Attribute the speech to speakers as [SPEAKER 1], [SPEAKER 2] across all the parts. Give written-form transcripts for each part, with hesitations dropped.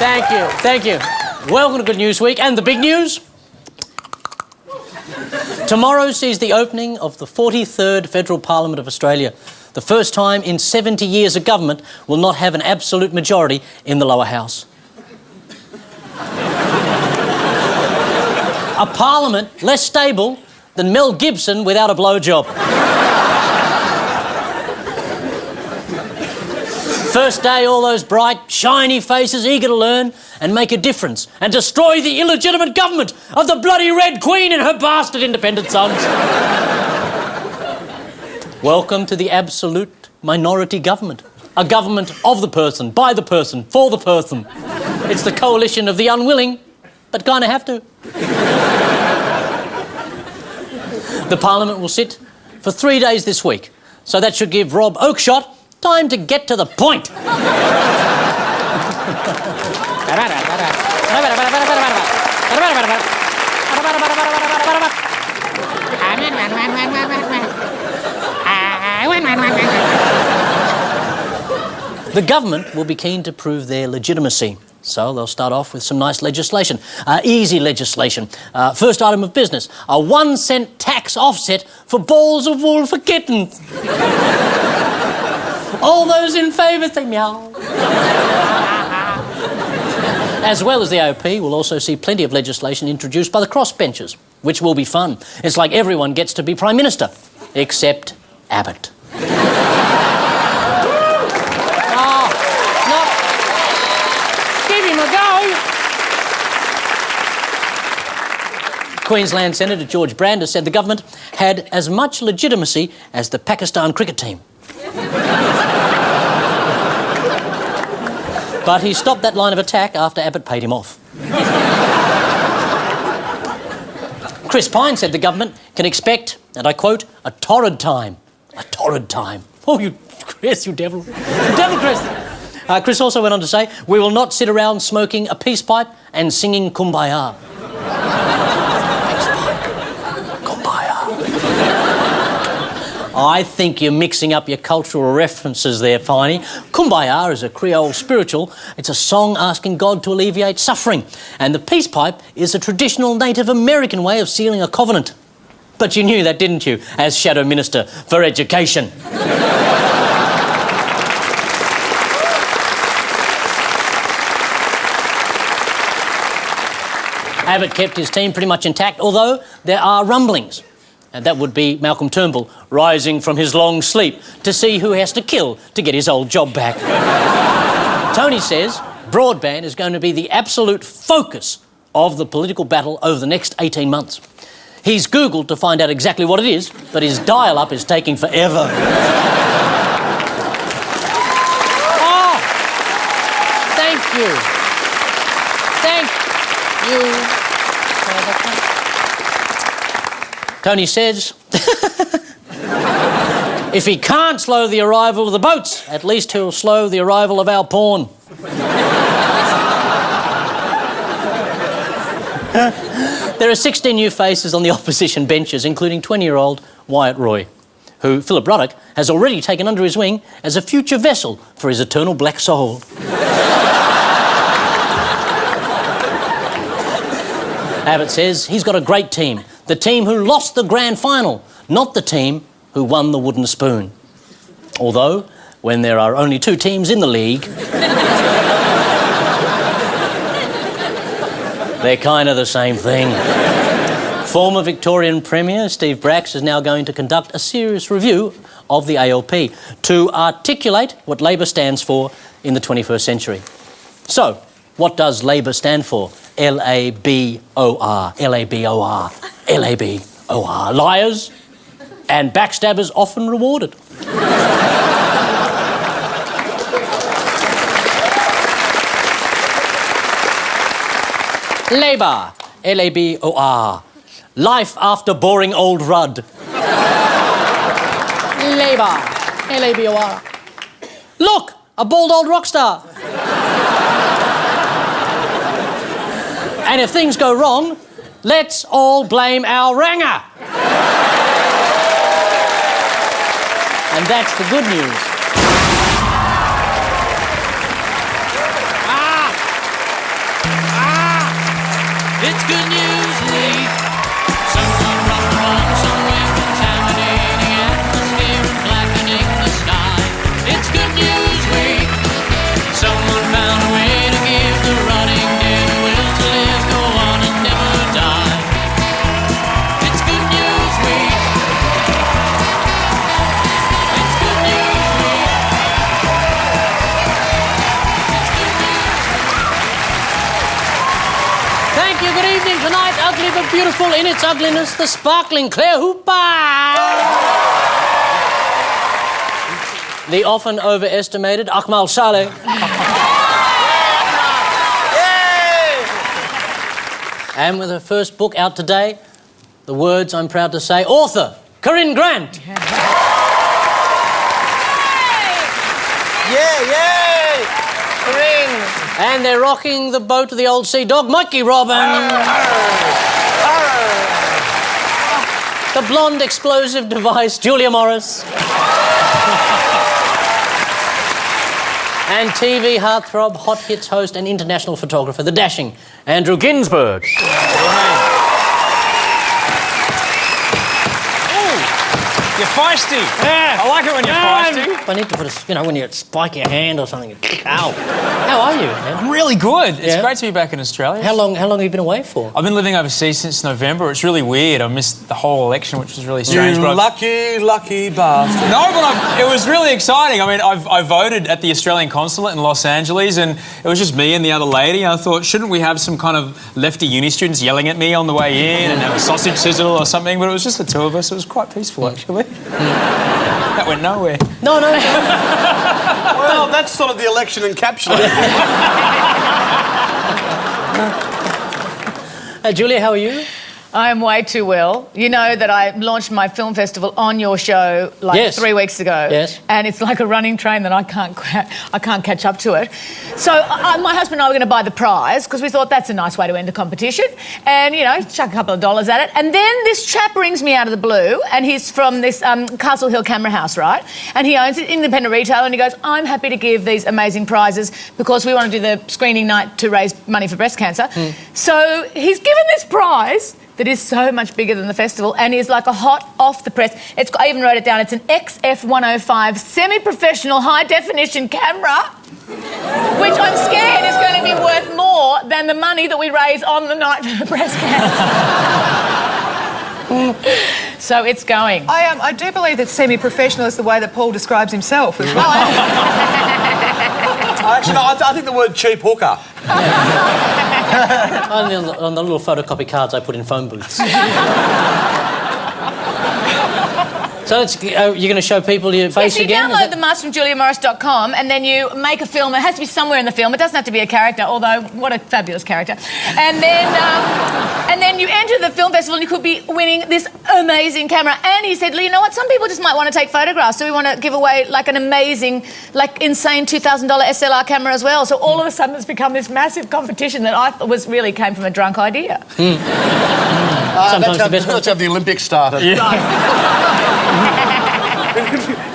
[SPEAKER 1] Thank you. Welcome to Good News Week. And the big news? Tomorrow sees the opening of the 43rd Federal Parliament of Australia. The first time in 70 years a government will not have an absolute majority in the lower house. A parliament less stable than Mel Gibson without a blowjob. First day, all those bright, shiny faces eager to learn and make a difference and destroy the illegitimate government of the bloody Red Queen and her bastard independent sons. Welcome to the absolute minority government. A government of the person, by the person, for the person. It's the coalition of the unwilling, but kind of have to. The Parliament will sit for 3 days this week, so that should give Rob Oakshott time to get to the point. The government will be keen to prove their legitimacy. So they'll start off with some nice legislation. Easy legislation. First item of business, a 1 cent tax offset for balls of wool for kittens. All those in favour say meow. As well as the AOP, we'll also see plenty of legislation introduced by the crossbenchers, which will be fun. It's like everyone gets to be Prime Minister, except Abbott. Queensland Senator George Brander said the government had as much legitimacy as the Pakistan cricket team. But he stopped that line of attack after Abbott paid him off. Chris Pine said the government can expect, and I quote, a torrid time. A torrid time. Oh, you Chris, you devil. You devil, Chris. Chris also went on to say, we will not sit around smoking a peace pipe and singing Kumbaya. I think you're mixing up your cultural references there, Finey. Kumbaya is a Creole spiritual. It's a song asking God to alleviate suffering. And the peace pipe is a traditional Native American way of sealing a covenant. But you knew that, didn't you, as Shadow Minister for Education? Abbott kept his team pretty much intact, although there are rumblings. And that would be Malcolm Turnbull rising from his long sleep to see who he has to kill to get his old job back. Tony says broadband is going to be the absolute focus of the political battle over the next 18 months. He's Googled to find out exactly what it is, but his dial-up is taking forever. Oh, thank you. Thank you. Tony says, if he can't slow the arrival of the boats, at least he'll slow the arrival of our porn. There are 16 new faces on the opposition benches, including 20-year-old Wyatt Roy, who Philip Ruddock has already taken under his wing as a future vessel for his eternal black soul. Abbott says he's got a great team. The team who lost the grand final, not the team who won the wooden spoon. Although, when there are only 2 teams in the league, they're kind of the same thing. Former Victorian Premier Steve Bracks is now going to conduct a serious review of the ALP to articulate what Labor stands for in the 21st century. So, what does Labor stand for? L-A-B-O-R, L-A-B-O-R, L-A-B-O-R. Liars and backstabbers often rewarded. Labour, L-A-B-O-R. Life after boring old Rudd. Labour, L-A-B-O-R. Look, a bald old rock star. And if things go wrong, let's all blame our ranger. And that's the good news. the beautiful in its ugliness, the sparkling Claire Hooper. The often overestimated Akmal Saleh. And with her first book out today, the words, I'm proud to say, author, Corinne Grant.
[SPEAKER 2] Yay! Corinne.
[SPEAKER 1] And they're rocking the boat of the old sea dog, Mikey Robin. The blonde explosive device, Julia Morris. And TV heartthrob, hot hits host and international photographer, the dashing Andrew Günsberg.
[SPEAKER 3] You're feisty.
[SPEAKER 1] Yeah.
[SPEAKER 3] I like it when you're feisty.
[SPEAKER 1] I need to put a, when you spike your hand or something. Ow. How are you, man?
[SPEAKER 3] I'm really good. It's great to be back in Australia.
[SPEAKER 1] How long have you been away for?
[SPEAKER 3] I've been living overseas since November. It's really weird. I missed the whole election, which was really strange.
[SPEAKER 2] You lucky bastard.
[SPEAKER 3] No, but it was really exciting. I mean, I voted at the Australian consulate in Los Angeles, and it was just me and the other lady. I thought, shouldn't we have some kind of lefty uni students yelling at me on the way in and have a sausage sizzle or something? But it was just the two of us. It was quite peaceful, actually. That went nowhere.
[SPEAKER 1] No.
[SPEAKER 2] Well, that's sort of the election encapsulated.
[SPEAKER 1] Julia, how are you?
[SPEAKER 4] I'm way too well. You know that I launched my film festival on your show like 3 weeks ago.
[SPEAKER 1] Yes.
[SPEAKER 4] And it's like a running train that I can't catch up to it. So my husband and I were going to buy the prize because we thought that's a nice way to end a competition. And, you know, chuck a couple of dollars at it. And then this chap rings me out of the blue, and he's from this Castle Hill Camera House, right? And he owns an independent retailer, and he goes, I'm happy to give these amazing prizes because we want to do the screening night to raise money for breast cancer. So he's given this prize that is so much bigger than the festival and is like a hot off the press. I even wrote it down. It's an XF105 semi-professional high-definition camera, which I'm scared is going to be worth more than the money that we raise on the night for breast cancer. So it's going.
[SPEAKER 5] I do believe that semi-professional is the way that Paul describes himself as well.
[SPEAKER 2] Actually, no, I think the word cheap hooker.
[SPEAKER 1] On the little photocopy cards I put in phone booths. So you're going to show people your face again?
[SPEAKER 4] You download the mask from juliamorris.com and then you make a film. It has to be somewhere in the film. It doesn't have to be a character, although what a fabulous character. And then you enter the film festival and you could be winning this amazing camera. And he said, you know what, some people just might want to take photographs, so we want to give away like an amazing, like insane $2,000 SLR camera as well. So all of a sudden it's become this massive competition that I thought really came from a drunk idea.
[SPEAKER 1] Sometimes
[SPEAKER 2] that's how the Olympics started.
[SPEAKER 1] Yeah.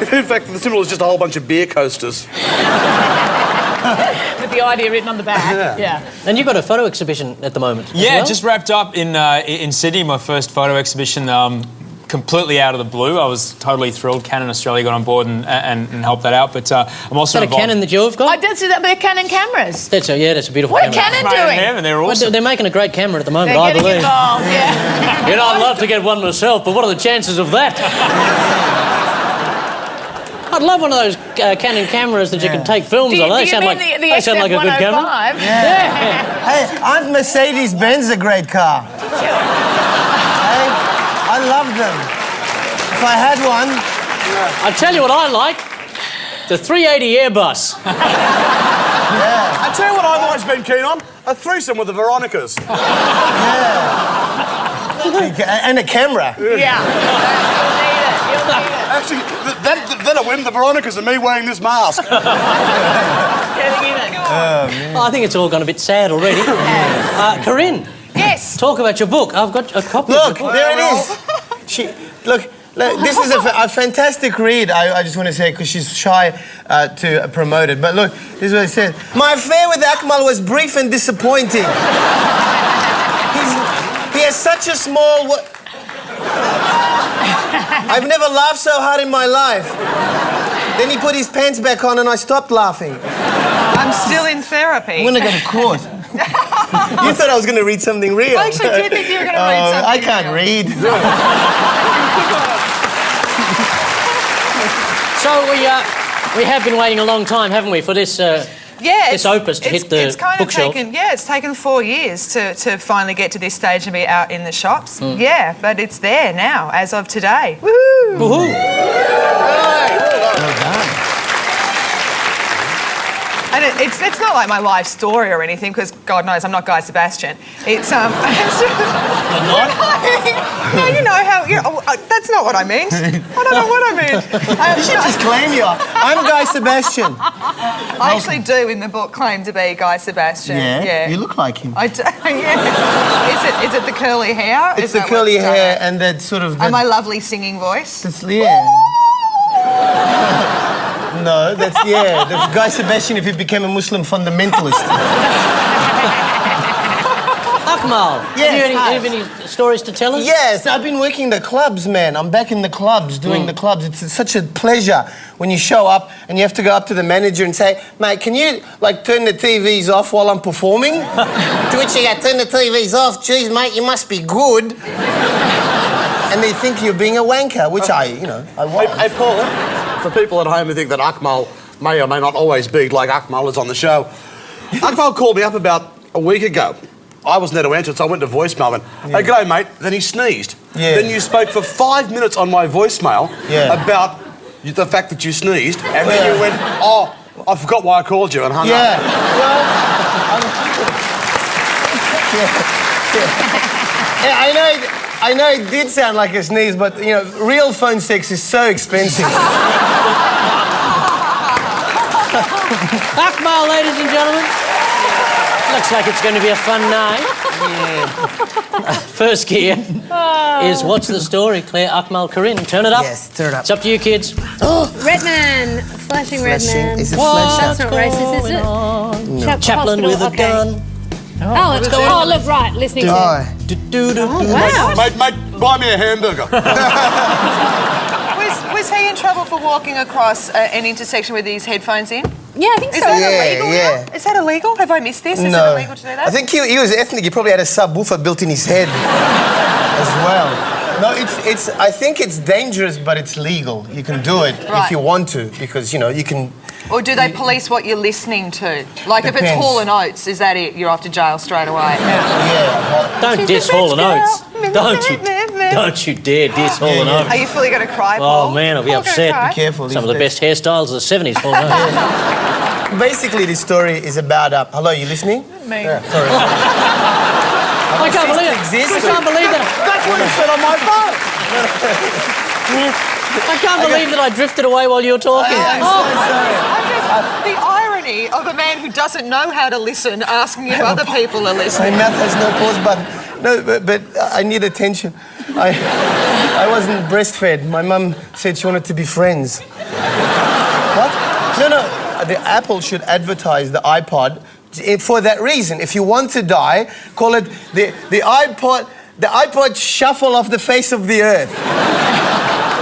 [SPEAKER 2] In fact, the symbol is just a whole bunch of beer coasters.
[SPEAKER 4] With the idea written on the back. Yeah.
[SPEAKER 1] And you've got a photo exhibition at the moment.
[SPEAKER 3] Yeah, just wrapped up in Sydney, my first photo exhibition. Completely out of the blue. I was totally thrilled. Canon Australia got on board and helped that out. But I'm also
[SPEAKER 1] Is that a Canon that you've got?
[SPEAKER 4] I did see that, but they're Canon cameras.
[SPEAKER 1] That's a beautiful
[SPEAKER 4] What
[SPEAKER 1] camera.
[SPEAKER 4] are Canon doing?
[SPEAKER 3] Heaven, they're awesome.
[SPEAKER 1] They're making a great camera at the moment,
[SPEAKER 4] They're
[SPEAKER 1] I
[SPEAKER 4] getting
[SPEAKER 1] believe.
[SPEAKER 4] involved, yeah.
[SPEAKER 1] You know, I'd love to get one myself, but what are the chances of that? I'd love one of those Canon cameers that you can take films on.
[SPEAKER 4] Do
[SPEAKER 1] They
[SPEAKER 4] you
[SPEAKER 1] sound
[SPEAKER 4] mean
[SPEAKER 1] like
[SPEAKER 4] the
[SPEAKER 1] they sound like a good camera.
[SPEAKER 4] XF105?
[SPEAKER 1] Yeah.
[SPEAKER 6] Hey, aren't Mercedes-Benz a great car? Hey, I love them. If I had one...
[SPEAKER 1] I'll tell you what I like. The 380 Airbus.
[SPEAKER 6] Yeah.
[SPEAKER 2] I tell you what I've always been keen on, a threesome with the Veronicas.
[SPEAKER 6] Yeah. And a camera.
[SPEAKER 4] Yeah. You'll need it.
[SPEAKER 2] Actually, that'll win the Veronicas and me wearing this mask.
[SPEAKER 4] Getting in it.
[SPEAKER 1] Oh, I think it's all gone a bit sad already. Corinne.
[SPEAKER 4] Yes.
[SPEAKER 1] Talk about your book. I've got a copy of
[SPEAKER 6] Look,
[SPEAKER 1] the book.
[SPEAKER 6] there it is. Look, this is a fantastic read, I just want to say, because she's shy to promote it. But look, this is what it says. My affair with Akmal was brief and disappointing. He has such a small... I've never laughed so hard in my life. Then he put his pants back on and I stopped laughing.
[SPEAKER 5] I'm still in therapy.
[SPEAKER 6] I'm going to go to court. You thought I was going to read something real.
[SPEAKER 5] I actually did think you were going to read something.
[SPEAKER 6] I can't read.
[SPEAKER 1] So we have been waiting a long time, haven't we, for this
[SPEAKER 5] Yeah,
[SPEAKER 1] this opus to hit the
[SPEAKER 5] it's kind
[SPEAKER 1] bookshelf.
[SPEAKER 5] of taken, it's taken 4 years to finally get to this stage and be out in the shops. Yeah, but it's there now, as of today. Woo!
[SPEAKER 1] Woohoo!
[SPEAKER 5] And it's not like my life story or anything, because God knows I'm not Guy Sebastian. It's
[SPEAKER 1] You're not?
[SPEAKER 5] no, you know how that's not what I meant. I don't know what I meant.
[SPEAKER 6] You should just claim you are. I'm Guy Sebastian.
[SPEAKER 5] I actually do in the book claim to be Guy Sebastian. Yeah.
[SPEAKER 6] You look like him.
[SPEAKER 5] I do, yeah. Is it the curly hair?
[SPEAKER 6] It's the curly hair and that sort of...
[SPEAKER 5] And my lovely singing voice?
[SPEAKER 6] No, that's Guy Sebastian if he became a Muslim fundamentalist.
[SPEAKER 1] Akmal,
[SPEAKER 6] Yes,
[SPEAKER 1] have you any stories to tell us?
[SPEAKER 6] Yes, I've been working the clubs, man. I'm back in the clubs, doing the clubs. It's such a pleasure when you show up and you have to go up to the manager and say, mate, can you, turn the TVs off while I'm performing? To which you go, turn the TVs off. Geez, mate, you must be good. And they think you're being a wanker, which I was.
[SPEAKER 2] Hey, Paul, for people at home who think that Akmal may or may not always be like Akmal is on the show, Akmal called me up about a week ago. I wasn't there to answer it, so I went to voicemail and, hey, g'day, mate. Then he sneezed.
[SPEAKER 6] Yeah.
[SPEAKER 2] Then you spoke for 5 minutes on my voicemail about the fact that you sneezed, and then you went, oh, I forgot why I called you and hung up.
[SPEAKER 6] I know it did sound like a sneeze, but, real phone sex is so expensive.
[SPEAKER 1] Akmal, ladies and gentlemen. Looks like it's going to be a fun night. First gear is What's the Story? Claire, Akmal, Corinne. Turn it up.
[SPEAKER 6] Yes, turn it up.
[SPEAKER 1] It's up to you, kids.
[SPEAKER 7] Redman, flashing Redman.
[SPEAKER 6] Is it
[SPEAKER 7] That's not racist, is it?
[SPEAKER 1] Chaplain with a gun.
[SPEAKER 7] Oh, it's going. Oh, look, right, listening to.
[SPEAKER 6] Oh.
[SPEAKER 7] Wow.
[SPEAKER 2] Mate, buy me a hamburger.
[SPEAKER 5] Was he in trouble for walking across an intersection with his headphones in?
[SPEAKER 7] Yeah, I think so.
[SPEAKER 5] Is that illegal?
[SPEAKER 6] Yeah.
[SPEAKER 5] Is that illegal? Have I missed this? Is
[SPEAKER 6] No.
[SPEAKER 5] it illegal to do that?
[SPEAKER 6] I think he was ethnic. He probably had a subwoofer built in his head as well. No, I think it's dangerous, but it's legal. You can do it if you want to, because, you can...
[SPEAKER 5] Or do they police what you're listening to? Like if it's
[SPEAKER 6] Depends.
[SPEAKER 5] Hall & Oates, is that it? You're off to jail straight away.
[SPEAKER 6] Yeah.
[SPEAKER 1] Don't diss Hall & Oates. Don't you dare diss Hall & Oates.
[SPEAKER 5] Are you fully going to cry,
[SPEAKER 1] Oh,
[SPEAKER 5] Paul?
[SPEAKER 1] man, I'll be
[SPEAKER 5] Paul gonna
[SPEAKER 1] upset.
[SPEAKER 5] cry?
[SPEAKER 6] Be careful.
[SPEAKER 1] Some of the best hairstyles of the 70s, Hall & Oates.
[SPEAKER 6] Basically, this story is about... hello, you listening?
[SPEAKER 5] Me.
[SPEAKER 6] Yeah, sorry.
[SPEAKER 1] I can't believe it.
[SPEAKER 6] Exist.
[SPEAKER 1] I can't believe that.
[SPEAKER 2] That's what it said on my phone.
[SPEAKER 1] I can't believe that I drifted away while you were talking.
[SPEAKER 5] The irony of a man who doesn't know how to listen asking if other people are
[SPEAKER 6] My
[SPEAKER 5] listening.
[SPEAKER 6] mouth has no pause button. No, but I need attention. I wasn't breastfed. My mum said she wanted to be friends. What? No. The Apple should advertise the iPod for that reason. If you want to die, call it the iPod shuffle off the face of the earth.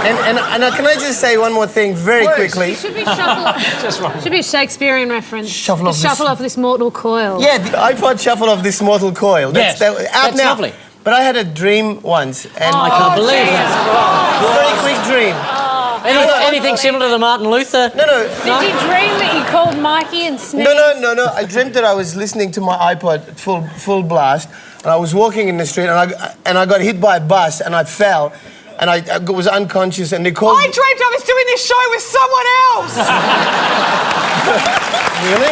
[SPEAKER 6] And can I just say one more thing very quickly?
[SPEAKER 7] Should be shuffle. Should be a Shakespearean reference.
[SPEAKER 6] Shuffle off
[SPEAKER 7] this mortal coil.
[SPEAKER 6] Yeah, the iPod shuffle of this mortal coil.
[SPEAKER 1] Yes,
[SPEAKER 6] out
[SPEAKER 1] that's
[SPEAKER 6] now.
[SPEAKER 1] lovely.
[SPEAKER 6] But I had a dream once, and
[SPEAKER 1] I can't believe that.
[SPEAKER 6] very quick dream.
[SPEAKER 1] Anything similar to the Martin Luther?
[SPEAKER 6] No.
[SPEAKER 7] Did you dream that you called Mikey and sneezed?
[SPEAKER 6] No. I dreamt that I was listening to my iPod full blast, and I was walking in the street, and I got hit by a bus, and I fell, and I was unconscious, and they called.
[SPEAKER 5] I dreamt I was doing this show with someone else.
[SPEAKER 6] Really?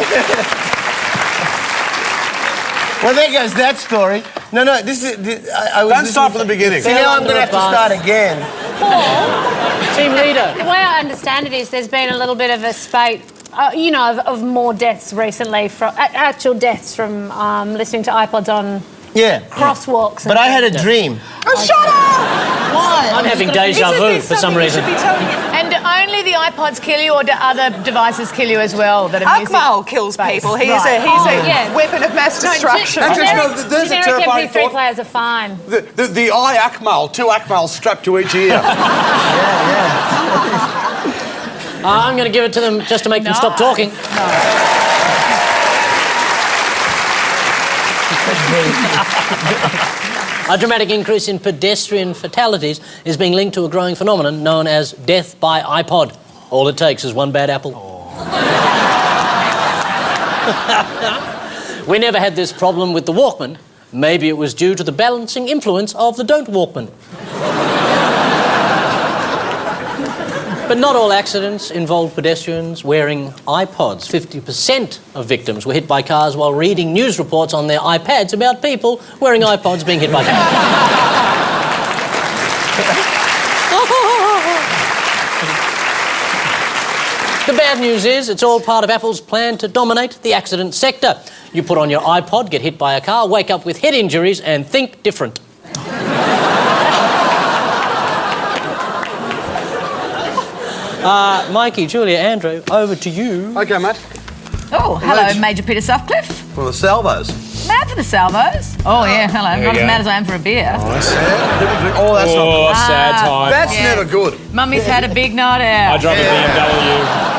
[SPEAKER 6] Well, there goes that story. No. This is. I was.
[SPEAKER 2] Don't start from the beginning.
[SPEAKER 6] See, now I'm going to have to start again.
[SPEAKER 1] Team leader.
[SPEAKER 7] The way I understand it is there's been a little bit of a spate, of more deaths recently, actual deaths from listening to iPods on crosswalks.
[SPEAKER 6] But I had a dream.
[SPEAKER 5] Oh, shut up!
[SPEAKER 6] Why?
[SPEAKER 1] I'm having deja vu for some reason.
[SPEAKER 4] And only the iPods kill you, or do other devices kill you as well? That are music?
[SPEAKER 5] Akmal kills people. He's
[SPEAKER 4] Right.
[SPEAKER 5] a weapon of mass destruction.
[SPEAKER 2] There's a
[SPEAKER 7] Generic
[SPEAKER 2] terrifying
[SPEAKER 7] MP3
[SPEAKER 2] thought.
[SPEAKER 7] players are fine.
[SPEAKER 2] The eye Akmal, 2 Akmals strapped to each ear.
[SPEAKER 1] I'm going to give it to them just to make them stop talking. A dramatic increase in pedestrian fatalities is being linked to a growing phenomenon known as death by iPod. All it takes is one bad apple. We never had this problem with the Walkman. Maybe it was due to the balancing influence of the Don't Walkman. But not all accidents involve pedestrians wearing iPods. 50% of victims were hit by cars while reading news reports on their iPads about people wearing iPods being hit by cars. The bad news is it's all part of Apple's plan to dominate the accident sector. You put on your iPod, get hit by a car, wake up with head injuries and think different. Mikey, Julia, Andrew, over to you.
[SPEAKER 2] Okay, mate.
[SPEAKER 4] Oh, hello, Major Peter Sutcliffe.
[SPEAKER 2] For the salvos.
[SPEAKER 4] Mad for the salvos. Oh, yeah, hello. Not as mad as I am for a beer.
[SPEAKER 2] Oh, that's not good.
[SPEAKER 3] Sad time.
[SPEAKER 2] That's never good.
[SPEAKER 4] Mummy's had a big night out.
[SPEAKER 3] I drive a BMW.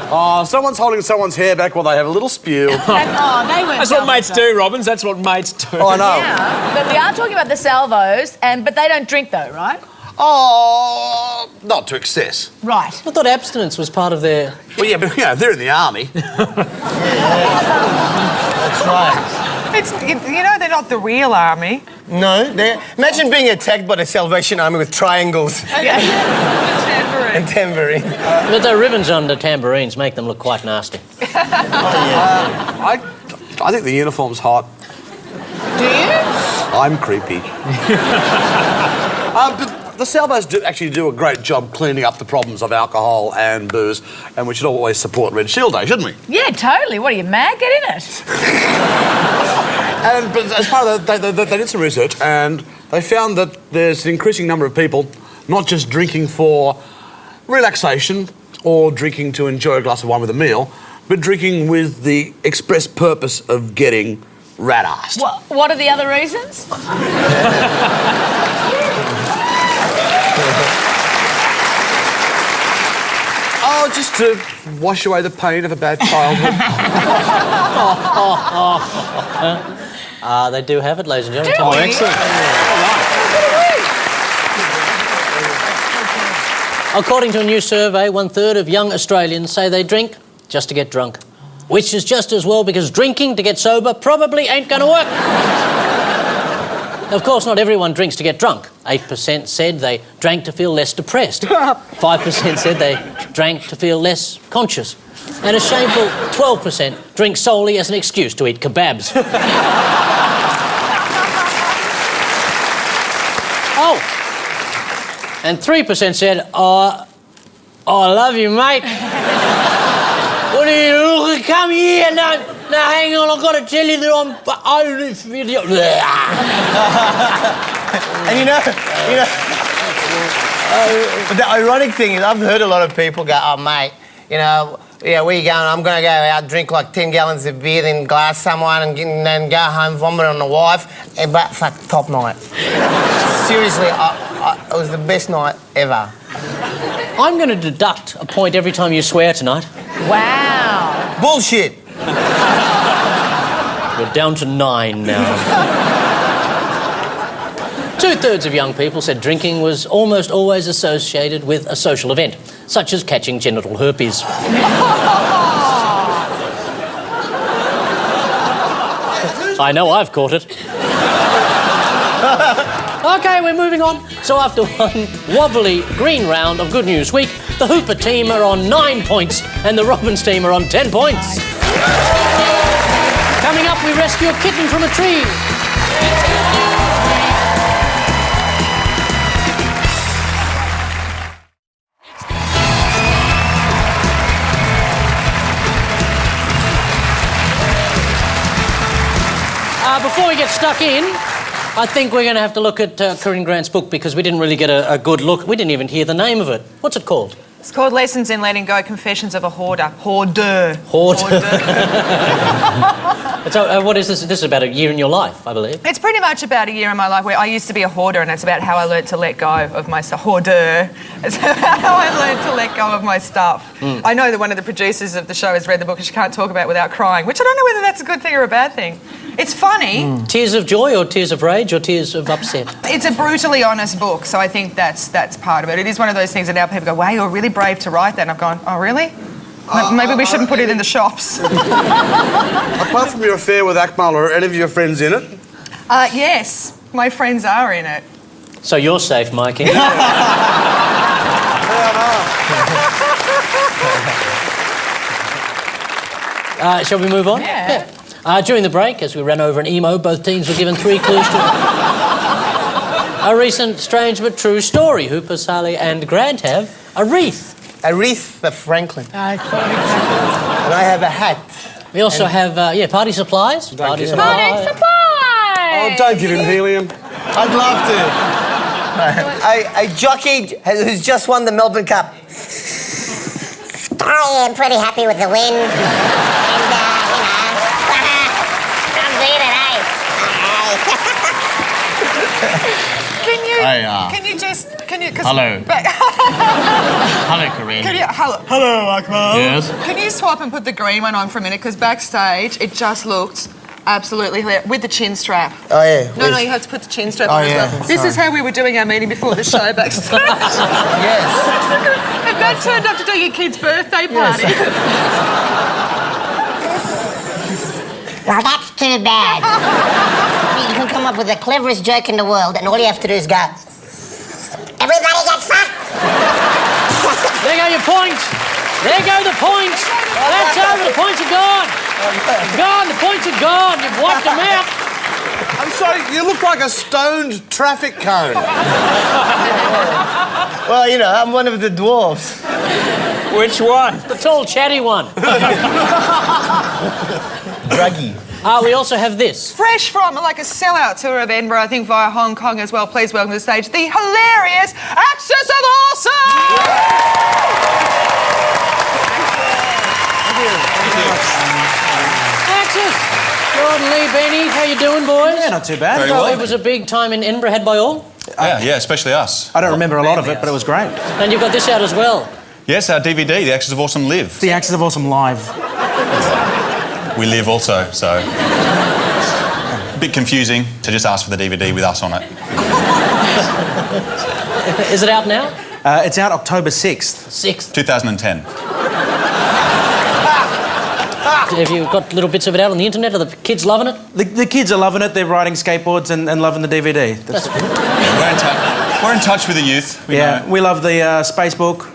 [SPEAKER 2] Oh, someone's holding someone's hair back while they have a little spew.
[SPEAKER 4] They weren't
[SPEAKER 3] That's what mates do, Robbins. That's what mates do.
[SPEAKER 2] Oh, I know.
[SPEAKER 4] Yeah, but we are talking about the salvos, but they don't drink though, right?
[SPEAKER 2] Oh, not to excess.
[SPEAKER 4] Right.
[SPEAKER 1] I thought abstinence was part of their...
[SPEAKER 2] Well, yeah, but they're in the army.
[SPEAKER 6] That's right.
[SPEAKER 5] They're not the real army.
[SPEAKER 6] No, imagine being attacked by the Salvation Army with triangles and tambourine.
[SPEAKER 1] But the ribbons on the tambourines make them look quite nasty.
[SPEAKER 2] I think the uniform's hot.
[SPEAKER 4] Do you?
[SPEAKER 2] I'm creepy. But the salvos actually do a great job cleaning up the problems of alcohol and booze, and we should always support Red Shield Day, shouldn't we?
[SPEAKER 4] Yeah, totally. What are you, mad? Get in it.
[SPEAKER 2] But as part of that, they did some research, and they found that there's an increasing number of people not just drinking for relaxation or drinking to enjoy a glass of wine with a meal, but drinking with the express purpose of getting rat-assed.
[SPEAKER 4] What are the other reasons?
[SPEAKER 2] Oh, just to wash away the pain of a bad childhood.
[SPEAKER 1] They do have it, ladies and gentlemen.
[SPEAKER 4] Do we?
[SPEAKER 1] Excellent. According to a new survey, 1/3 of young Australians say they drink just to get drunk. Which is just as well, because drinking to get sober probably ain't going to work. Of course, not everyone drinks to get drunk. 8% said they drank to feel less depressed. 5% said they drank to feel less conscious. And a shameful 12% drink solely as an excuse to eat kebabs. Oh! And 3% said, oh, I love you, mate. What are you looking? Come here. No, hang on. I've got to tell you that I live video.
[SPEAKER 6] And but the ironic thing is, I've heard a lot of people go, oh, mate, where you going? I'm going to go out, drink like 10 gallons of beer, then glass someone, and then go home, vomit on the wife, but fuck, top night. Seriously, it was the best night ever.
[SPEAKER 1] I'm going to deduct a point every time you swear tonight.
[SPEAKER 4] Wow.
[SPEAKER 6] Bullshit.
[SPEAKER 1] We're down to 9 now. 2/3 of young people said drinking was almost always associated with a social event, such as catching genital herpes. I know I've caught it. OK, we're moving on. So after one wobbly green round of Good News Week, the Hooper team are on 9 points and the Robbins team are on 10 points. Coming up, we rescue a kitten from a tree. Before we get stuck in, I think we're going to have to look at Corinne Grant's book, because we didn't really get a good look. We didn't even hear the name of it. What's it called?
[SPEAKER 5] It's called Lessons in Letting Go, Confessions of a Hoarder. Hoarder.
[SPEAKER 1] So, what is this? This is about a year in your life, I believe.
[SPEAKER 5] It's pretty much about a year in my life where I used to be a hoarder, and it's about how I learned to let go of my stuff. Hoarder. It's about how I learned to let go of my stuff. I know that one of the producers of the show has read the book and she can't talk about it without crying, which I don't know whether that's a good thing or a bad thing. It's funny.
[SPEAKER 1] Tears of joy or tears of rage or tears of upset?
[SPEAKER 5] It's a brutally honest book, so I think that's part of it. It is one of those things that now people go, wow, you're really brave to write that. And I've gone, oh, really? Maybe we shouldn't put it in the shops.
[SPEAKER 2] Apart from your affair with Akmal, are any of your friends in it?
[SPEAKER 5] Yes, my friends are in it.
[SPEAKER 1] So you're safe, Mikey. Shall we move on?
[SPEAKER 4] Yeah.
[SPEAKER 1] During the break, as we ran over an emo, both teams were given 3 clues to a recent strange but true story. Hooper, Saleh and Grant have a wreath.
[SPEAKER 6] A wreath for Franklin.
[SPEAKER 4] I thought
[SPEAKER 6] And I have a hat.
[SPEAKER 1] We also have, party supplies. Party
[SPEAKER 7] Party
[SPEAKER 1] supplies.
[SPEAKER 2] Oh, don't give him helium.
[SPEAKER 6] I'd love to. A jockey who's just won the Melbourne Cup.
[SPEAKER 8] I am pretty happy with the win. And, I'm doing it,
[SPEAKER 5] Can you just...
[SPEAKER 9] Hello. Hello, Corinne.
[SPEAKER 5] Hello, Akmal.
[SPEAKER 9] Yes?
[SPEAKER 5] Can you swap and put the green one on for a minute? Because backstage, it just looked absolutely hilarious. With the chin strap.
[SPEAKER 6] Oh, yeah.
[SPEAKER 5] No, you have to put the chin strap
[SPEAKER 6] Oh,
[SPEAKER 5] on as
[SPEAKER 6] yeah,
[SPEAKER 5] well. This is how we were doing our meeting before the show backstage.
[SPEAKER 6] Yes.
[SPEAKER 5] And that turned up to do your kid's birthday party.
[SPEAKER 8] Well, that's too bad. You can come up with the cleverest joke in the world, and all you have to do is go, everybody get fucked!
[SPEAKER 1] There go your points. There go the points. That's over. The points are gone. Gone. The points are gone. You've wiped them out.
[SPEAKER 2] I'm sorry, you look like a stoned traffic cone.
[SPEAKER 6] Well, you know, I'm one of the dwarves.
[SPEAKER 3] Which one?
[SPEAKER 1] The tall, chatty one.
[SPEAKER 6] Druggy.
[SPEAKER 1] We also have this.
[SPEAKER 5] Fresh from like a sellout tour of Edinburgh, I think via Hong Kong as well. Please welcome to the stage the hilarious Axis of Awesome!
[SPEAKER 1] Axis. Jordan, Lee, Benny, how you doing, boys?
[SPEAKER 10] Yeah, not too bad.
[SPEAKER 11] Very well.
[SPEAKER 1] It was a big time in Edinburgh, had by all.
[SPEAKER 11] Yeah, especially us.
[SPEAKER 10] I don't remember a lot of it, but it was great.
[SPEAKER 1] And you've got this out as well.
[SPEAKER 11] Yes, our DVD, The Axis of Awesome, live.
[SPEAKER 10] The Axis of Awesome live.
[SPEAKER 11] We live also, so... A bit confusing to just ask for the DVD with us on it.
[SPEAKER 1] Is it out now?
[SPEAKER 10] It's out October 6th.
[SPEAKER 1] 6th.
[SPEAKER 11] 2010.
[SPEAKER 1] Have you got little bits of it out on the internet? Are the kids loving it?
[SPEAKER 10] The kids are loving it. They're riding skateboards and loving the DVD.
[SPEAKER 1] That's good.
[SPEAKER 11] Yeah, we're in touch with the youth. We know.
[SPEAKER 10] We love the Spacebook.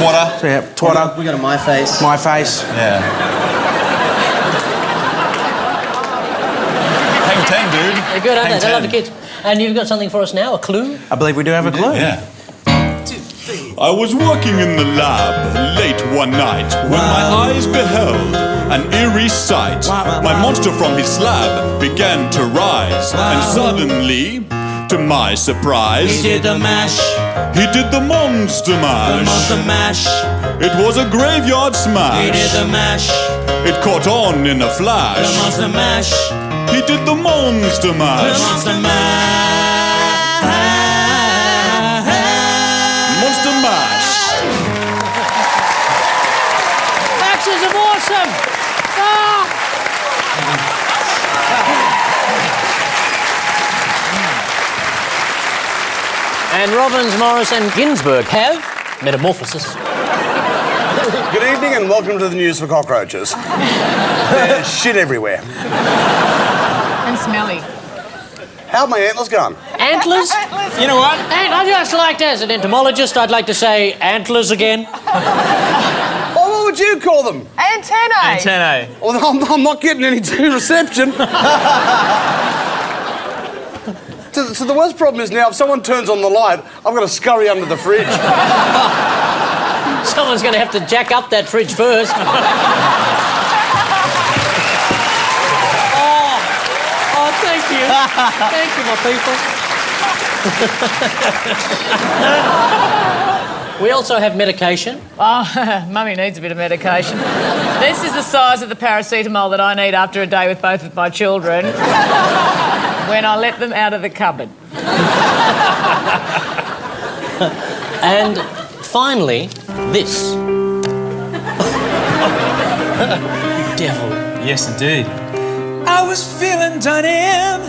[SPEAKER 11] Twatter.
[SPEAKER 10] Yeah, Twatter.
[SPEAKER 6] We got a My Face.
[SPEAKER 10] My Face.
[SPEAKER 11] Yeah. Hang 10, dude.
[SPEAKER 1] They're good, aren't they?
[SPEAKER 11] Hang
[SPEAKER 1] They love the
[SPEAKER 11] 10.
[SPEAKER 1] kids. And you've got something for us now, a clue?
[SPEAKER 10] I believe we do have a clue.
[SPEAKER 11] Yeah.
[SPEAKER 12] I was working in the lab late one night when my eyes beheld an eerie sight. My monster from his slab began to rise, and suddenly, to my surprise,
[SPEAKER 13] He did the mash.
[SPEAKER 12] He did the monster mash.
[SPEAKER 13] The monster mash.
[SPEAKER 12] It was a graveyard smash.
[SPEAKER 13] He did the mash.
[SPEAKER 12] It caught on in a flash.
[SPEAKER 13] The monster mash.
[SPEAKER 12] He did the monster mash.
[SPEAKER 13] The monster mash.
[SPEAKER 12] Monster mash.
[SPEAKER 1] Axis of Awesome! Ah! And Robbins, Morris and Günsberg have Metamorphosis.
[SPEAKER 2] Good evening and welcome to the news for cockroaches. There's shit everywhere.
[SPEAKER 4] And smelly.
[SPEAKER 2] How'd my antlers gone?
[SPEAKER 1] Antlers?
[SPEAKER 3] You know what?
[SPEAKER 1] And I'd just like to, as an entomologist, I'd like to say antlers again.
[SPEAKER 2] Well, what would you call them?
[SPEAKER 5] Antennae.
[SPEAKER 3] Antennae.
[SPEAKER 2] Well, I'm not getting any reception. So the worst problem is now, if someone turns on the light, I've got to scurry under the fridge.
[SPEAKER 1] Someone's going to have to jack up that fridge first. Oh, thank you. Thank you, my people. We also have medication.
[SPEAKER 4] Oh, Mummy needs a bit of medication. This is the size of the paracetamol that I need after a day with both of my children when I let them out of the cupboard.
[SPEAKER 1] And finally, this. Devil.
[SPEAKER 3] Yes, indeed. I was feeling done in.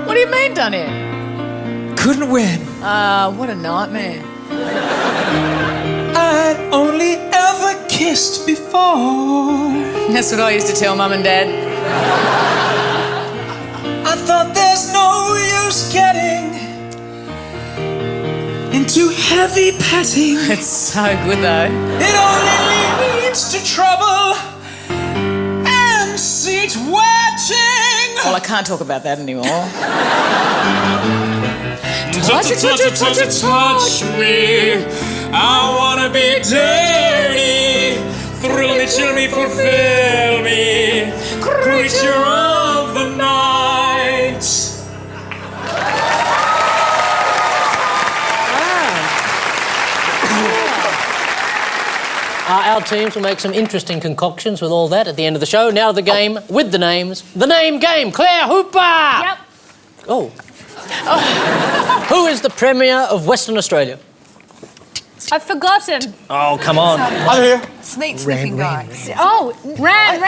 [SPEAKER 4] What do you mean, done in?
[SPEAKER 3] Couldn't win.
[SPEAKER 4] What a nightmare.
[SPEAKER 3] I'd only faced before.
[SPEAKER 4] That's what I used to tell Mum and Dad.
[SPEAKER 3] I thought there's no use getting into heavy petting.
[SPEAKER 4] It's so good though.
[SPEAKER 3] It only leads to trouble and seat wetting.
[SPEAKER 4] Well, I can't talk about that anymore.
[SPEAKER 3] Touch me. I wanna be dirty. Thrill me, chill me, fulfill me. Creature of the night.
[SPEAKER 1] Our teams will make some interesting concoctions with all that at the end of the show. Now the game with the names. The name game. Claire Hooper!
[SPEAKER 7] Yep.
[SPEAKER 1] Oh. Who is the Premier of Western Australia?
[SPEAKER 7] I've forgotten.
[SPEAKER 1] Oh, come on.
[SPEAKER 2] I'm here.
[SPEAKER 5] Sneak sniffing guy.
[SPEAKER 7] Oh, Ran.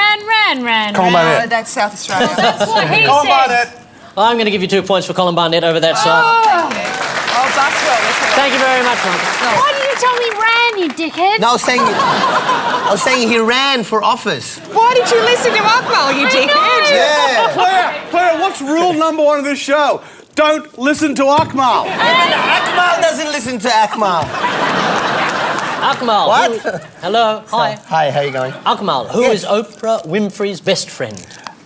[SPEAKER 2] Come on,
[SPEAKER 5] No,
[SPEAKER 2] Barnett.
[SPEAKER 5] that's South Australia.
[SPEAKER 7] That's what he
[SPEAKER 2] Come on,
[SPEAKER 7] said.
[SPEAKER 2] Barnett.
[SPEAKER 1] I'm going to give you 2 points for Colin Barnett over that side.
[SPEAKER 5] Oh, Buswell.
[SPEAKER 1] Thank you very much, Michael.
[SPEAKER 7] Why did you tell me Ran, you dickhead?
[SPEAKER 6] No, I was saying he ran for office.
[SPEAKER 5] Why did you listen to Akmal, you dickhead?
[SPEAKER 6] Yeah.
[SPEAKER 2] Claire, what's rule number 1 of this show? Don't listen to Akmal.
[SPEAKER 6] Akmal doesn't listen to Akmal.
[SPEAKER 1] Akmal.
[SPEAKER 6] What?
[SPEAKER 1] Hello. Hi.
[SPEAKER 6] Hi, how you going?
[SPEAKER 1] Akmal, who is Oprah Winfrey's best friend?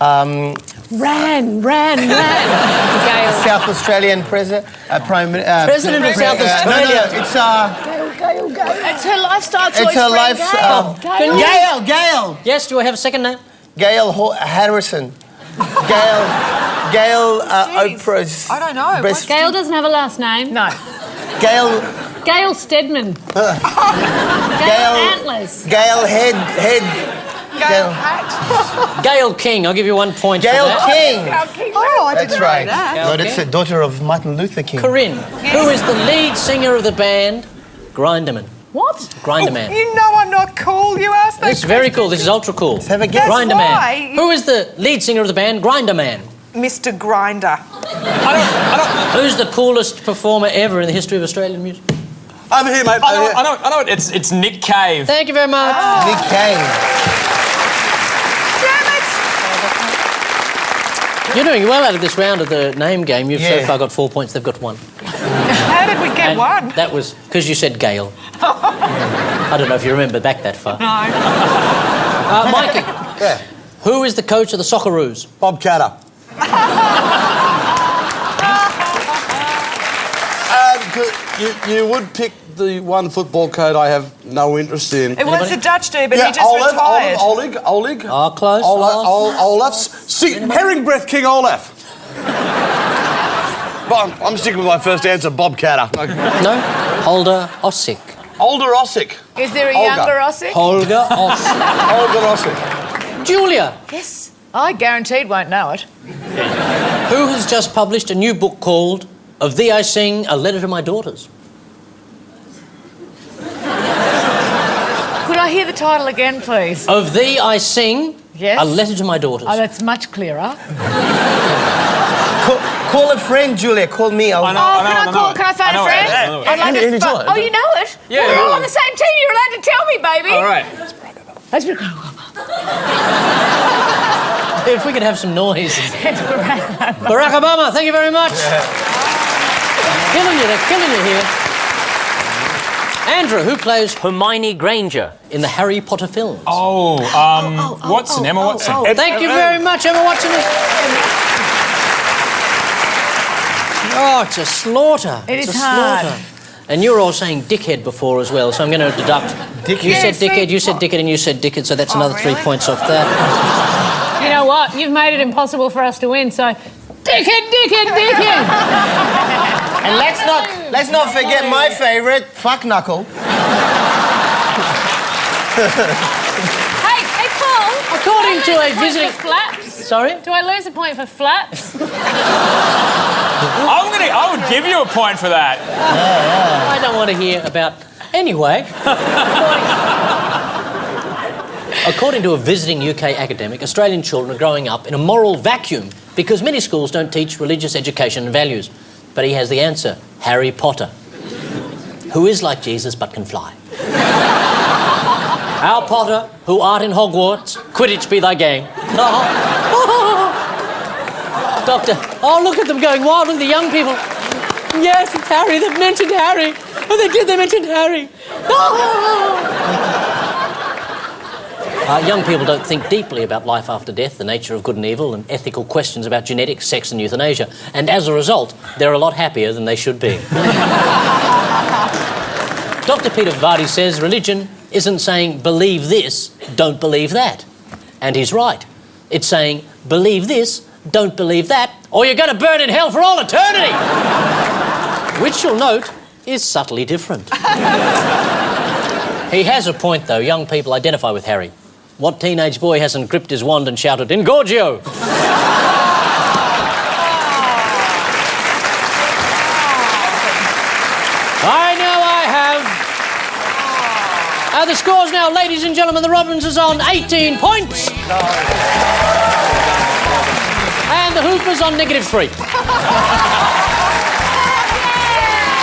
[SPEAKER 4] Ran. Gail.
[SPEAKER 6] South Australian president,
[SPEAKER 1] President of South Australia.
[SPEAKER 6] No, it's
[SPEAKER 4] It's her lifestyle choice.
[SPEAKER 6] it's her
[SPEAKER 4] friend,
[SPEAKER 6] life.
[SPEAKER 4] Gail.
[SPEAKER 6] Gail.
[SPEAKER 1] Yes, do I have a second name?
[SPEAKER 6] Gail Harrison. Gail Oprah's.
[SPEAKER 5] I don't know.
[SPEAKER 6] Best
[SPEAKER 7] Gail doesn't have a last name.
[SPEAKER 4] No.
[SPEAKER 6] Gail
[SPEAKER 7] Gail Stedman. Gail Antlers.
[SPEAKER 6] Gail Head.
[SPEAKER 5] Gail Hat.
[SPEAKER 1] Gail King. I'll give you 1 point
[SPEAKER 6] Gail
[SPEAKER 1] for that.
[SPEAKER 6] King.
[SPEAKER 5] Oh, I
[SPEAKER 6] That's
[SPEAKER 5] didn't
[SPEAKER 6] right.
[SPEAKER 5] know that.
[SPEAKER 6] No, that's the daughter of Martin Luther King.
[SPEAKER 1] Corinne, who is the lead singer of the band Grinderman?
[SPEAKER 4] What?
[SPEAKER 1] Grinderman.
[SPEAKER 5] You know I'm not cool. You asked that.
[SPEAKER 1] This is very cool. This is ultra cool.
[SPEAKER 6] Let's have a guess.
[SPEAKER 5] That's
[SPEAKER 1] Grinderman.
[SPEAKER 5] why.
[SPEAKER 1] Who is the lead singer of the band Grinderman?
[SPEAKER 5] Mr. Grinder.
[SPEAKER 1] Who's the coolest performer ever in the history of Australian music?
[SPEAKER 2] Over here, mate. Over here.
[SPEAKER 3] I know it. It's Nick Cave.
[SPEAKER 1] Thank you very much.
[SPEAKER 6] Nick Cave.
[SPEAKER 5] Damn it!
[SPEAKER 1] You're doing well out of this round of the name game. You've so
[SPEAKER 6] Yeah.
[SPEAKER 1] far got 4 points. They've got 1.
[SPEAKER 5] How did we get
[SPEAKER 1] And
[SPEAKER 5] one?
[SPEAKER 1] That was because you said Gail. I don't know if you remember back that far.
[SPEAKER 5] No.
[SPEAKER 1] Mikey,
[SPEAKER 2] Yeah.
[SPEAKER 1] who is the coach of the Socceroos?
[SPEAKER 2] Bob Catter. You would pick the one football code I have no interest in.
[SPEAKER 5] It was the Dutch dude, but he just
[SPEAKER 2] Olaf,
[SPEAKER 5] retired.
[SPEAKER 2] Oleg.
[SPEAKER 1] Oh, close.
[SPEAKER 2] Olaf's. Herring Breath King Olaf. Well, I'm sticking with my first answer, Bob Catter.
[SPEAKER 1] No, Holger Ossick.
[SPEAKER 2] Older Ossick.
[SPEAKER 4] Is there a
[SPEAKER 2] Olga.
[SPEAKER 4] younger Ossick?
[SPEAKER 1] Holger Ossick.
[SPEAKER 2] Older Ossick.
[SPEAKER 1] Julia,
[SPEAKER 4] Yes. I guaranteed won't know it.
[SPEAKER 1] who has just published a new book called Of Thee I Sing, A Letter to My Daughters?
[SPEAKER 4] Could I hear the title again, please?
[SPEAKER 1] Of Thee I Sing,
[SPEAKER 4] Yes.
[SPEAKER 1] A Letter to My Daughters.
[SPEAKER 4] Oh, that's much clearer.
[SPEAKER 6] Call a friend, Julia. Call me.
[SPEAKER 3] I know.
[SPEAKER 4] Can I phone a friend?
[SPEAKER 3] I know it.
[SPEAKER 4] I'd like to phone. Oh, you know it?
[SPEAKER 3] Yeah.
[SPEAKER 4] We're all on the same team. You're allowed to tell me, baby.
[SPEAKER 3] All right.
[SPEAKER 4] That's
[SPEAKER 1] If we could have some noise. Barack Obama, thank you very much. Killing you, they're killing you here. Andrew, who plays Hermione Granger in the Harry Potter films?
[SPEAKER 3] Watson, Emma Watson.
[SPEAKER 1] Thank you very much, Emma Watson. Oh, it's a slaughter.
[SPEAKER 4] It
[SPEAKER 1] It's
[SPEAKER 4] is
[SPEAKER 1] a
[SPEAKER 4] hard.
[SPEAKER 1] slaughter. And you were all saying dickhead before as well, so I'm going to deduct.
[SPEAKER 6] Dickhead.
[SPEAKER 1] You said
[SPEAKER 5] Yeah,
[SPEAKER 1] dickhead,
[SPEAKER 5] see?
[SPEAKER 1] you said dickhead, and you said dickhead, so that's another 3
[SPEAKER 5] really?
[SPEAKER 1] points off that.
[SPEAKER 7] You know what? You've made it impossible for us to win, so dickhead.
[SPEAKER 6] And let's not forget my favourite, fuck knuckle.
[SPEAKER 7] Hey, Paul.
[SPEAKER 1] According to a
[SPEAKER 7] Point
[SPEAKER 1] visiting...
[SPEAKER 7] for flaps.
[SPEAKER 1] Sorry?
[SPEAKER 7] Do I lose a point for flaps?
[SPEAKER 3] I would give you a point for that.
[SPEAKER 1] I don't want to hear about... Anyway... According to a visiting UK academic, Australian children are growing up in a moral vacuum because many schools don't teach religious education and values. But he has the answer, Harry Potter, who is like Jesus but can fly. Our Potter, who art in Hogwarts, Quidditch be thy game. Doctor, oh, look at them going wild. Look at the young people. Yes, it's Harry. They've mentioned Harry. Oh, they mentioned Harry. Young people don't think deeply about life after death, the nature of good and evil, and ethical questions about genetics, sex and euthanasia. And as a result, they're a lot happier than they should be. Dr. Peter Vardy says religion isn't saying believe this, don't believe that. And he's right. It's saying believe this, don't believe that, or you're going to burn in hell for all eternity. Which you'll note is subtly different. He has a point, though. Young people identify with Harry. What teenage boy hasn't gripped his wand and shouted, "Ingorgio"? I know I have. The scores now, ladies and gentlemen. The Robins is on 18 points. And the Hooper's on -3.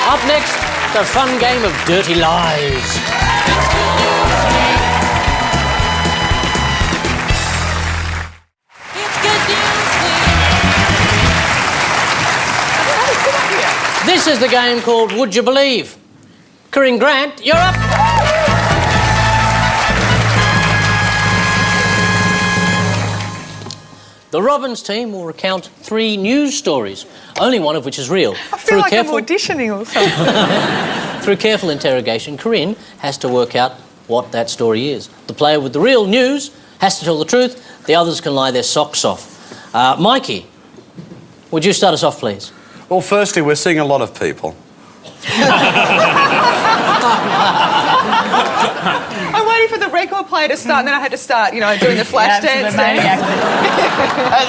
[SPEAKER 1] Up next, the fun game of dirty lies. This is the game called Would You Believe? Corinne Grant, you're up. The Robins team will recount 3 news stories, only one of which is real.
[SPEAKER 5] I feel like I'm auditioning or something.
[SPEAKER 1] Through careful interrogation, Corinne has to work out what that story is. The player with the real news has to tell the truth. The others can lie their socks off. Mikey, would you start us off, please?
[SPEAKER 2] Well, firstly, we're seeing a lot of people.
[SPEAKER 5] I'm waiting for the record player to start, and then I had to start, doing the flash dance.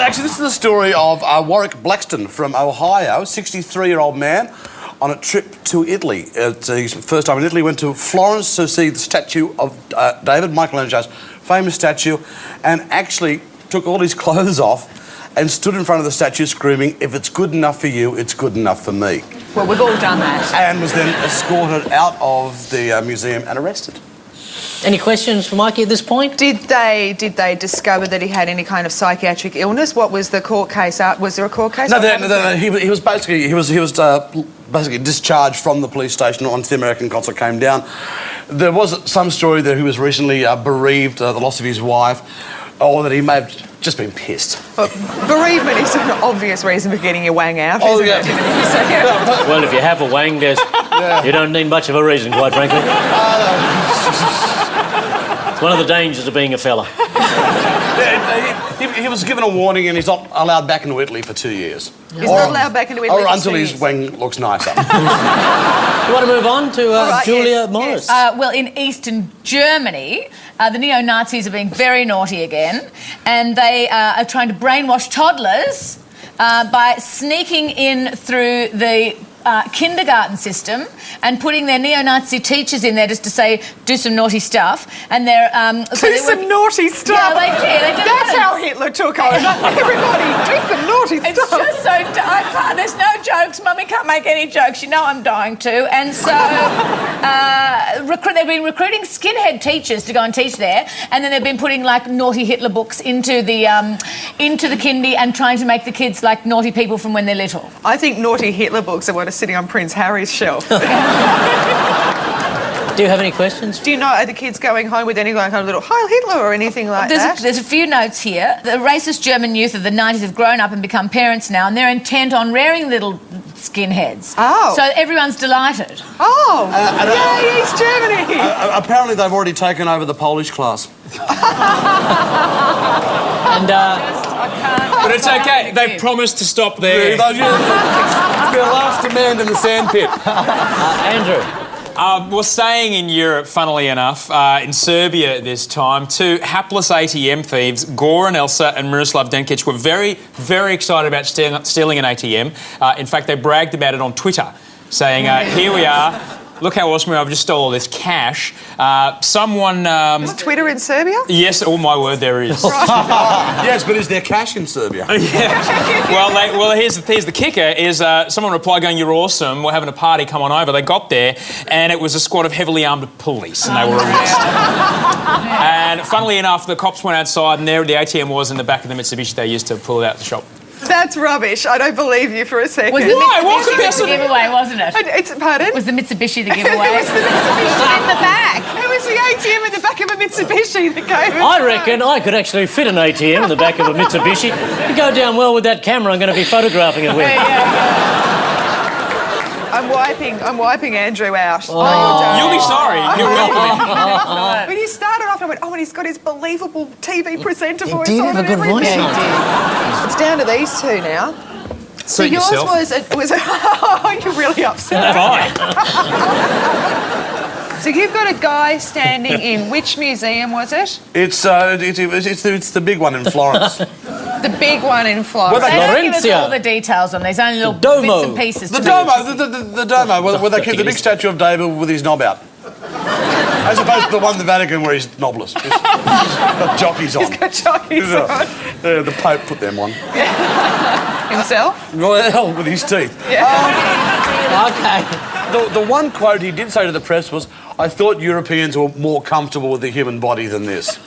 [SPEAKER 2] Actually, this is the story of Warwick Blackston from Ohio, 63-year-old man on a trip to Italy. It's his first time in Italy. Went to Florence to see the statue of David, Michelangelo's famous statue, and actually took all his clothes off and stood in front of the statue screaming, "If it's good enough for you, it's good enough for me."
[SPEAKER 5] Well, we've all done that.
[SPEAKER 2] And was then escorted out of the museum and arrested.
[SPEAKER 1] Any questions for Mikey at this point?
[SPEAKER 5] Did they discover that he had any kind of psychiatric illness? What was the court case? Was there a court case?
[SPEAKER 2] No. He was basically discharged from the police station once the American consul came down. There was some story that he was recently bereaved, the loss of his wife, or that he may have just been pissed.
[SPEAKER 5] Bereavement is an obvious reason for getting your wang out, isn't it?
[SPEAKER 1] Well, if you have a wang, you don't need much of a reason, quite frankly. It's one of the dangers of being a fella.
[SPEAKER 2] He was given a warning and he's not allowed back into Italy for 2 years.
[SPEAKER 5] He's not allowed back into Italy
[SPEAKER 2] or
[SPEAKER 5] for
[SPEAKER 2] until
[SPEAKER 5] 2
[SPEAKER 2] his
[SPEAKER 5] years.
[SPEAKER 2] wang looks nicer.
[SPEAKER 1] You want to move on to Julia Morris?
[SPEAKER 4] Yes. Well, in eastern Germany, the neo-Nazis are being very naughty again, and they are trying to brainwash toddlers by sneaking in through the kindergarten system and putting their neo-Nazi teachers in there just to say, do some naughty stuff. And they're...
[SPEAKER 5] some naughty stuff?
[SPEAKER 4] Yeah, they did.
[SPEAKER 5] That's how Hitler took over. Everybody, do some naughty stuff.
[SPEAKER 4] It's just so... there's no jokes. Mummy can't make any jokes. You know I'm dying to. And so they've been recruiting skinhead teachers to go and teach there, and then they've been putting, naughty Hitler books into the kindy and trying to make the kids like naughty people from when they're little.
[SPEAKER 5] I think naughty Hitler books are what are sitting on Prince Harry's shelf.
[SPEAKER 1] Do you have any questions?
[SPEAKER 5] Do you know, are the kids going home with any kind of little Heil Hitler or anything like that?
[SPEAKER 4] There's a few notes here. The racist German youth of the 90s have grown up and become parents now, and they're intent on rearing little skinheads.
[SPEAKER 5] Oh.
[SPEAKER 4] So everyone's delighted.
[SPEAKER 5] Oh, yay, East Germany!
[SPEAKER 2] Apparently they've already taken over the Polish class.
[SPEAKER 1] And,
[SPEAKER 3] But it's okay. They've promised to stop there.
[SPEAKER 2] It's their last demand in the sandpit.
[SPEAKER 1] Andrew.
[SPEAKER 3] We're staying in Europe, funnily enough, in Serbia at this time. 2 hapless ATM thieves, Goran Elsa and Miroslav Denkic, were very, very excited about stealing an ATM. In fact, they bragged about it on Twitter, saying, here we are. Look how awesome we are. I've just stole all this cash. Someone...
[SPEAKER 5] Is Twitter in Serbia?
[SPEAKER 3] Yes, oh my word, there is.
[SPEAKER 2] Yes, but is there cash in Serbia?
[SPEAKER 3] Yeah. Well, here's the kicker, is someone replied going, "You're awesome, we're having a party, come on over." They got there, and it was a squad of heavily armed police, and they were arrested. And funnily enough, the cops went outside and there the ATM was in the back of the Mitsubishi they used to pull it out the shop.
[SPEAKER 5] That's rubbish. I don't believe you for a second.
[SPEAKER 4] Was the
[SPEAKER 3] Why? What
[SPEAKER 4] Mitsubishi
[SPEAKER 3] capacity?
[SPEAKER 4] the giveaway, wasn't it?
[SPEAKER 5] Pardon?
[SPEAKER 4] Was the Mitsubishi the giveaway?
[SPEAKER 5] It was the Mitsubishi in the back. It was the ATM in the back of a Mitsubishi that gave it.
[SPEAKER 1] I reckon I could actually fit an ATM in the back of a Mitsubishi. It'd go down well with that camera I'm going to be photographing it with.
[SPEAKER 5] I'm wiping Andrew out.
[SPEAKER 3] You'll be sorry. You're welcome.
[SPEAKER 5] When you started off, I went, oh, and he's got his believable TV presenter voice
[SPEAKER 1] did
[SPEAKER 5] on
[SPEAKER 1] have a
[SPEAKER 5] and
[SPEAKER 1] good voice
[SPEAKER 5] everything.
[SPEAKER 1] on.
[SPEAKER 5] It's down to these two now. So
[SPEAKER 3] Suit
[SPEAKER 5] yours
[SPEAKER 3] yourself.
[SPEAKER 5] was oh, you're really upset.
[SPEAKER 3] Fine.
[SPEAKER 5] So you've got a guy standing in which museum was it?
[SPEAKER 2] It's the big one in Florence.
[SPEAKER 5] The big one in Florence.
[SPEAKER 4] They don't give us
[SPEAKER 1] Florencia.
[SPEAKER 4] all the details on these, only little
[SPEAKER 1] Duomo.
[SPEAKER 4] bits and pieces.
[SPEAKER 2] The
[SPEAKER 4] to
[SPEAKER 2] Duomo, where they keep the big statue of David with his knob out. As opposed to the one in the Vatican where he's knobless. He's got jockeys on.
[SPEAKER 5] He's got jockeys on.
[SPEAKER 2] Yeah, the Pope put them on.
[SPEAKER 5] Himself?
[SPEAKER 2] Well, with his teeth.
[SPEAKER 1] Okay.
[SPEAKER 2] The one quote he did say to the press was, "I thought Europeans were more comfortable with the human body than this."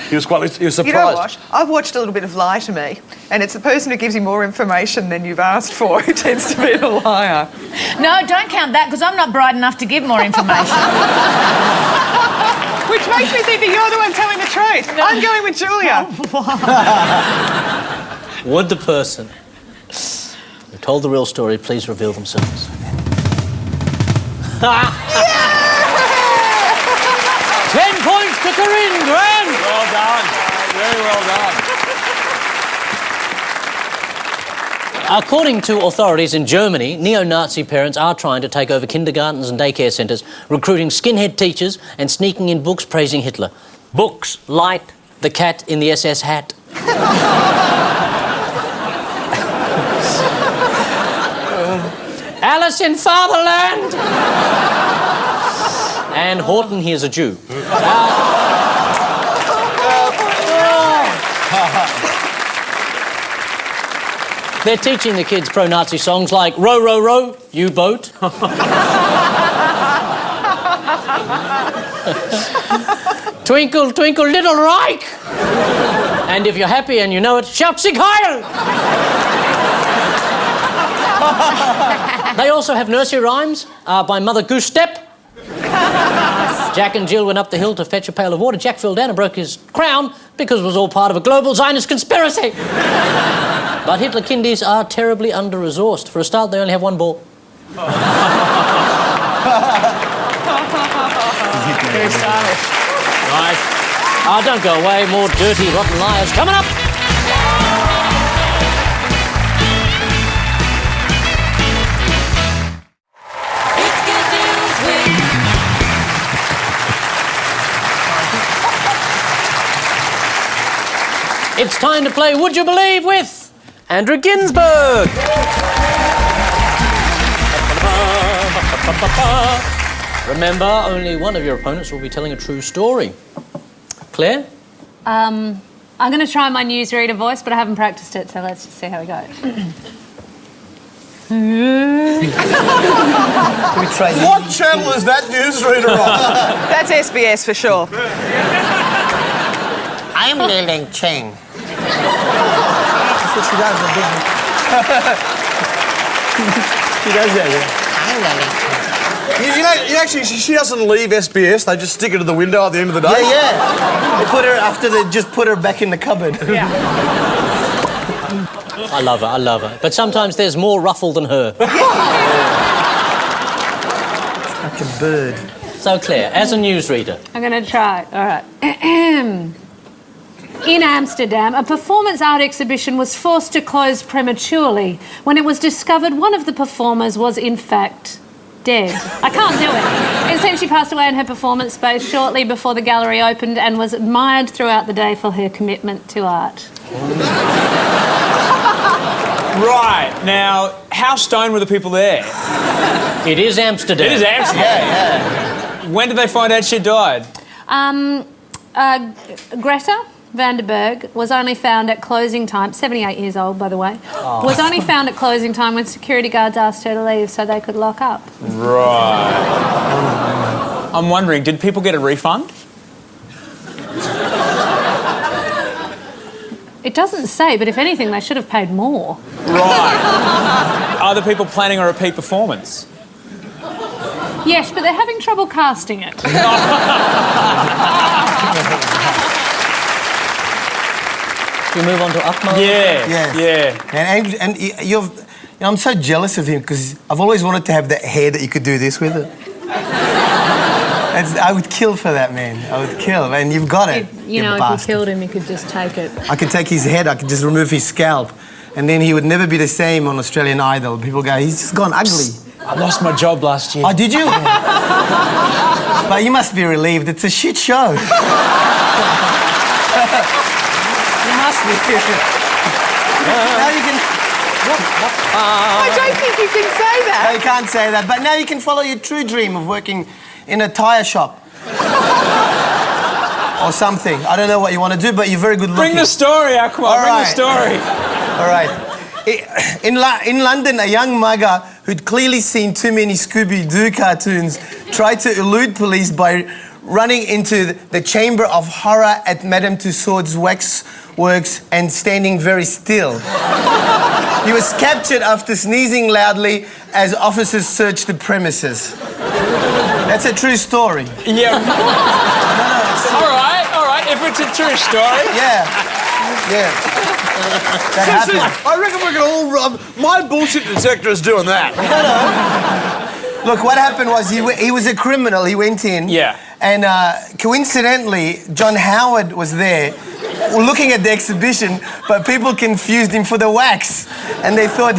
[SPEAKER 2] He was surprised.
[SPEAKER 5] You know what? I've watched a little bit of Lie to Me, and it's the person who gives you more information than you've asked for who tends to be a liar.
[SPEAKER 4] No, don't count that, because I'm not bright enough to give more information.
[SPEAKER 5] Which makes me think that you're the one telling the truth. No. I'm going with Julia.
[SPEAKER 1] Would the person who told the real story please reveal themselves? 10 points to Corinne, grand!
[SPEAKER 3] Well done. Very well done.
[SPEAKER 1] According to authorities in Germany, neo-Nazi parents are trying to take over kindergartens and daycare centres, recruiting skinhead teachers and sneaking in books praising Hitler. Books like The Cat in the SS Hat. Alice in Fatherland! And Horton Here's a Jew. They're teaching the kids pro-Nazi songs like Row, Row, Row, You Boat. Twinkle, Twinkle, Little Reich. And if you're happy and you know it, shout Sieg Heil! They also have nursery rhymes by Mother Goose Step. Jack and Jill went up the hill to fetch a pail of water. Jack fell down and broke his crown because it was all part of a global Zionist conspiracy. But Hitler kindies are terribly under-resourced. For a start, they only have one ball.
[SPEAKER 5] Very stylish.
[SPEAKER 1] Right. Don't go away. More dirty, rotten liars coming up. It's time to play Would You Believe with Andrew Günsberg. Remember, only one of your opponents will be telling a true story. Claire?
[SPEAKER 7] I'm going to try my newsreader voice, but I haven't practiced it, so let's just see how we go.
[SPEAKER 2] What channel is that newsreader on?
[SPEAKER 5] That's SBS for sure.
[SPEAKER 8] I'm Li Cheng.
[SPEAKER 6] That's what she does, the big She does that,
[SPEAKER 8] I'm Li Cheng.
[SPEAKER 2] She doesn't leave SBS. They just stick her to the window at the end of the day.
[SPEAKER 6] Yeah. They put her after they just put her back in the cupboard.
[SPEAKER 5] Yeah.
[SPEAKER 1] I love her. But sometimes there's more ruffle than her.
[SPEAKER 6] Like a bird.
[SPEAKER 1] So, Claire, as a newsreader...
[SPEAKER 7] I'm going to try. All right. In Amsterdam, a performance art exhibition was forced to close prematurely when it was discovered one of the performers was, in fact, dead. I can't do it. It seems she passed away in her performance space shortly before the gallery opened and was admired throughout the day for her commitment to art.
[SPEAKER 3] Right. Now, how stoned were the people there?
[SPEAKER 1] It is Amsterdam.
[SPEAKER 3] It is Amsterdam.
[SPEAKER 6] Yeah.
[SPEAKER 3] When did they find out she died?
[SPEAKER 7] Greta Vandenberg was only found at closing time, 78 years old, by the way, was only found at closing time when security guards asked her to leave so they could lock up.
[SPEAKER 3] Right. I'm wondering, did people get a refund?
[SPEAKER 7] It doesn't say, but if anything, they should have paid more.
[SPEAKER 3] Right. Are the people planning a repeat performance?
[SPEAKER 7] Yes, but they're having trouble casting it.
[SPEAKER 1] Do you move on to Akmal?
[SPEAKER 3] Yeah.
[SPEAKER 6] Yes.
[SPEAKER 3] Yeah.
[SPEAKER 6] And I'm so jealous of him because I've always wanted to have that hair that you could do this with it. I would kill for that, man. I would kill. And you've got it.
[SPEAKER 7] If you killed him, you could just take it.
[SPEAKER 6] I could take his head, I could just remove his scalp, and then he would never be the same on Australian Idol. People go, he's just gone ugly.
[SPEAKER 3] I lost my job last year.
[SPEAKER 6] Oh, did you? But you must be relieved. It's a shit show. You must be. Now you can...
[SPEAKER 5] I don't think you can say that.
[SPEAKER 6] No, you can't say that. But now you can follow your true dream of working in a tyre shop. Or something. I don't know what you want to do, but you're very good looking.
[SPEAKER 3] Bring the story, Akmal.
[SPEAKER 6] All
[SPEAKER 3] Bring
[SPEAKER 6] right.
[SPEAKER 3] the story.
[SPEAKER 6] All right. In London, a young mugger who'd clearly seen too many Scooby-Doo cartoons tried to elude police by running into the Chamber of Horror at Madame Tussauds Waxworks and standing very still. He was captured after sneezing loudly as officers searched the premises. That's a true story.
[SPEAKER 3] Yeah. All right. If it's a true story.
[SPEAKER 6] Yeah. That happened.
[SPEAKER 2] I reckon we can all... my bullshit detector is doing that.
[SPEAKER 6] No. Look, what happened was he was a criminal. He went in.
[SPEAKER 3] Yeah.
[SPEAKER 6] And coincidentally, John Howard was there looking at the exhibition, but people confused him for the wax. And they thought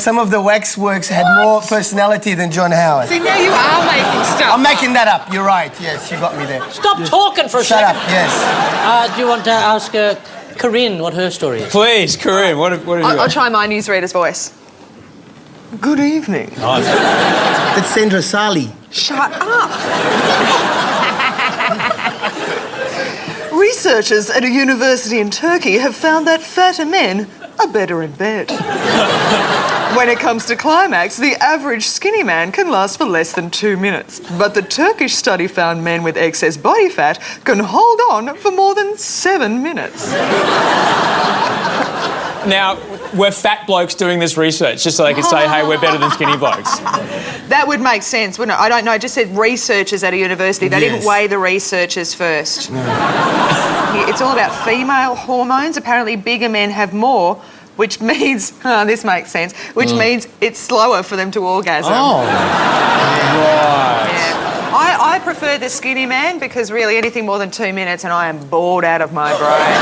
[SPEAKER 6] some of the waxworks had more personality than John Howard.
[SPEAKER 5] See, now you are making stuff.
[SPEAKER 6] I'm making that up. You're right. Yes, you got me there.
[SPEAKER 1] Stop talking for a
[SPEAKER 6] Shut
[SPEAKER 1] second.
[SPEAKER 6] up, yes.
[SPEAKER 1] Do you want to ask Corinne what her story is?
[SPEAKER 3] Please, Corinne, what have you got?
[SPEAKER 5] I'll try my newsreader's voice. Good evening.
[SPEAKER 3] Nice.
[SPEAKER 6] That's Sandra Saleh.
[SPEAKER 5] Shut up. Researchers at a university in Turkey have found that fatter men are better in bed. When it comes to climax, the average skinny man can last for less than 2 minutes. But the Turkish study found men with excess body fat can hold on for more than 7 minutes.
[SPEAKER 3] Now, we're fat blokes doing this research just so they can say, hey, we're better than skinny blokes.
[SPEAKER 5] That would make sense, wouldn't it? I don't know. It just said researchers at a university. They didn't weigh the researchers first. No. It's all about female hormones. Apparently, bigger men have more, which means... this makes sense. Which means it's slower for them to orgasm.
[SPEAKER 6] Oh.
[SPEAKER 3] Right.
[SPEAKER 5] Yeah. I prefer the skinny man because really anything more than 2 minutes and I am bored out of my brain.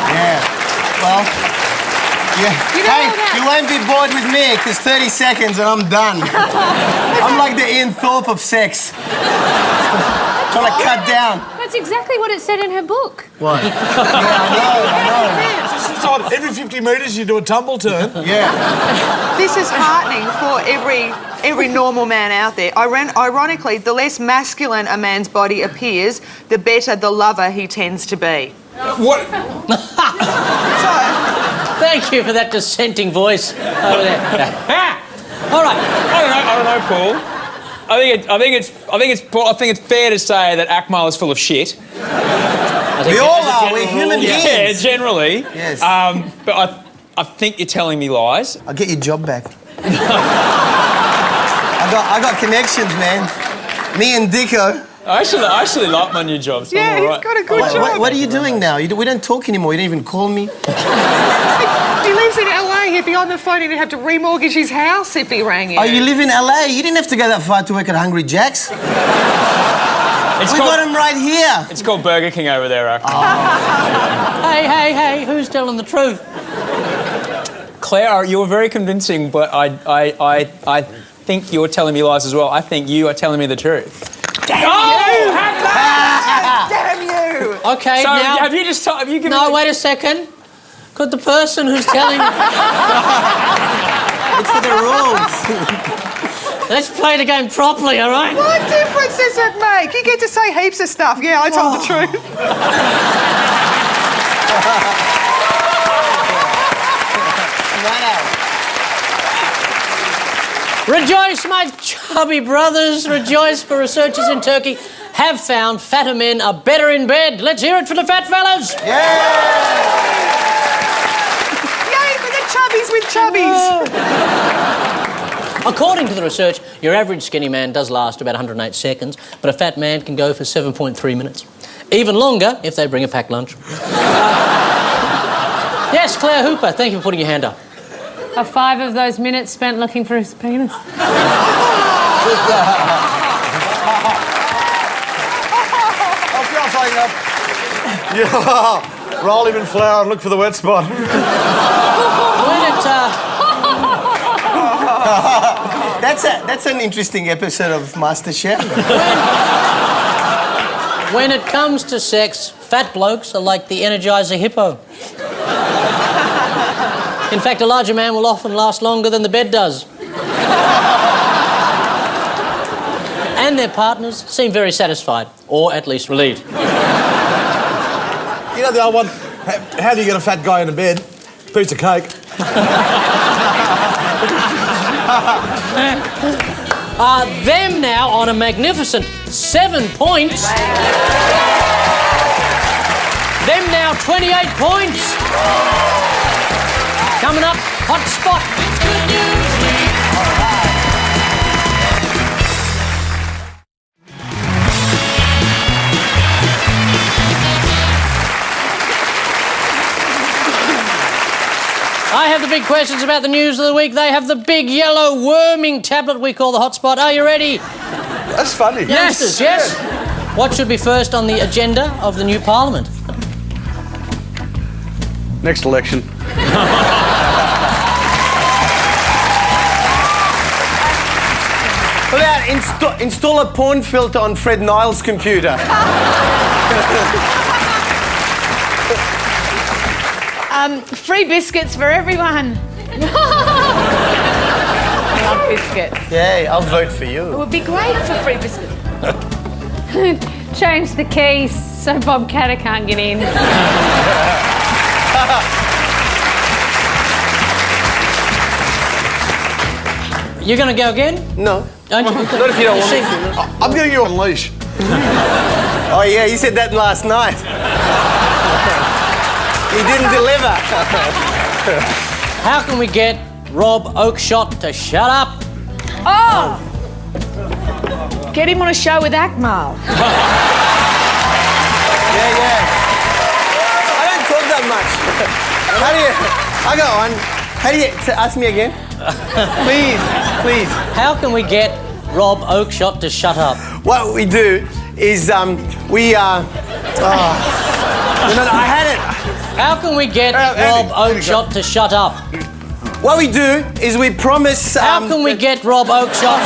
[SPEAKER 6] Yeah. Well... Yeah. You won't be bored with me, because 30 seconds and I'm done. I'm like the Ian Thorpe of sex. Trying to cut down.
[SPEAKER 7] That's exactly what it said in her book.
[SPEAKER 6] What? Yeah, I know.
[SPEAKER 2] It's odd. Every 50 metres you do a tumble turn.
[SPEAKER 6] Yeah.
[SPEAKER 5] This is heartening for every normal man out there. Ironically, the less masculine a man's body appears, the better the lover he tends to be.
[SPEAKER 3] What?
[SPEAKER 1] Thank you for that dissenting voice over there. All right.
[SPEAKER 3] I don't know, Paul. I think it's fair to say that Akmal is full of shit.
[SPEAKER 6] We all are. We're human beings.
[SPEAKER 3] Yeah, generally.
[SPEAKER 6] Yes.
[SPEAKER 3] But I think you're telling me lies.
[SPEAKER 6] I'll get your job back. I got connections, man. Me and Dicko.
[SPEAKER 3] I actually like my new job. So
[SPEAKER 5] Yeah,
[SPEAKER 3] I'm all right.
[SPEAKER 5] he's got a good job.
[SPEAKER 6] What are you doing now? We don't talk anymore. You don't even call me.
[SPEAKER 5] He lives in LA. He'd be on the phone and he'd have to remortgage his house if he rang you.
[SPEAKER 6] Oh, you live in LA? You didn't have to go that far to work at Hungry Jack's. We got him right here.
[SPEAKER 3] It's called Burger King over there, Akmal.
[SPEAKER 6] Oh.
[SPEAKER 1] Hey, who's telling the truth?
[SPEAKER 3] Claire, you were very convincing, but I think you're telling me lies as well. I think you are telling me the truth.
[SPEAKER 5] Damn you! Damn you!
[SPEAKER 1] Okay,
[SPEAKER 3] So
[SPEAKER 1] now...
[SPEAKER 3] have you given...
[SPEAKER 1] No, wait a second. Could the person who's telling...
[SPEAKER 6] It's for the rules.
[SPEAKER 1] Let's play the game properly, all right?
[SPEAKER 5] What difference does it make? You get to say heaps of stuff. Yeah, I told the truth.
[SPEAKER 1] Rejoice, my chubby brothers. Rejoice, for researchers in Turkey have found fatter men are better in bed. Let's hear it for the fat fellas.
[SPEAKER 5] Yay for the chubbies with chubbies.
[SPEAKER 1] According to the research, your average skinny man does last about 108 seconds, but a fat man can go for 7.3 minutes. Even longer if they bring a packed lunch. Yes, Claire Hooper, thank you for putting your hand up.
[SPEAKER 7] Are 5 of those minutes spent looking for his penis?
[SPEAKER 2] Yeah, roll him in flour and look for the wet spot.
[SPEAKER 6] That's an interesting episode of MasterChef.
[SPEAKER 1] When it comes to sex, fat blokes are like the Energizer hippo. In fact, a larger man will often last longer than the bed does. And their partners seem very satisfied, or at least relieved.
[SPEAKER 2] You know the old one, how do you get a fat guy into bed? Piece of cake.
[SPEAKER 1] Them now on a magnificent 7 points. Them now 28 points. Coming up, hot spot. I have the big questions about the news of the week. They have the big yellow worming tablet we call the hotspot. Are you ready?
[SPEAKER 2] That's funny.
[SPEAKER 1] Youngsters, yes? What should be first on the agenda of the new parliament?
[SPEAKER 2] Next election.
[SPEAKER 6] What about install a porn filter on Fred Niles' computer?
[SPEAKER 4] Free biscuits for everyone. I love biscuits.
[SPEAKER 6] Yeah, I'll vote for you.
[SPEAKER 4] It would be great for free biscuits.
[SPEAKER 7] Change the keys so Bob Catter can't get in.
[SPEAKER 1] You're going to go again?
[SPEAKER 6] No.
[SPEAKER 1] Don't you?
[SPEAKER 6] Not if you don't want me to.
[SPEAKER 2] I'm getting you on leash.
[SPEAKER 6] Oh, yeah, you said that last night. He didn't deliver.
[SPEAKER 1] How can we get Rob Oakeshott to shut up?
[SPEAKER 4] Oh! Get him on a show with Akmal.
[SPEAKER 6] Yeah. I don't talk that much. How do you... I go on. How do you... ask me again? Please.
[SPEAKER 1] How can we get Rob Oakeshott to shut up?
[SPEAKER 6] What we do is, I had it.
[SPEAKER 1] How can we get Rob Oakeshott to shut up?
[SPEAKER 6] What we do is we promise...
[SPEAKER 1] How can we get Rob Oakeshott...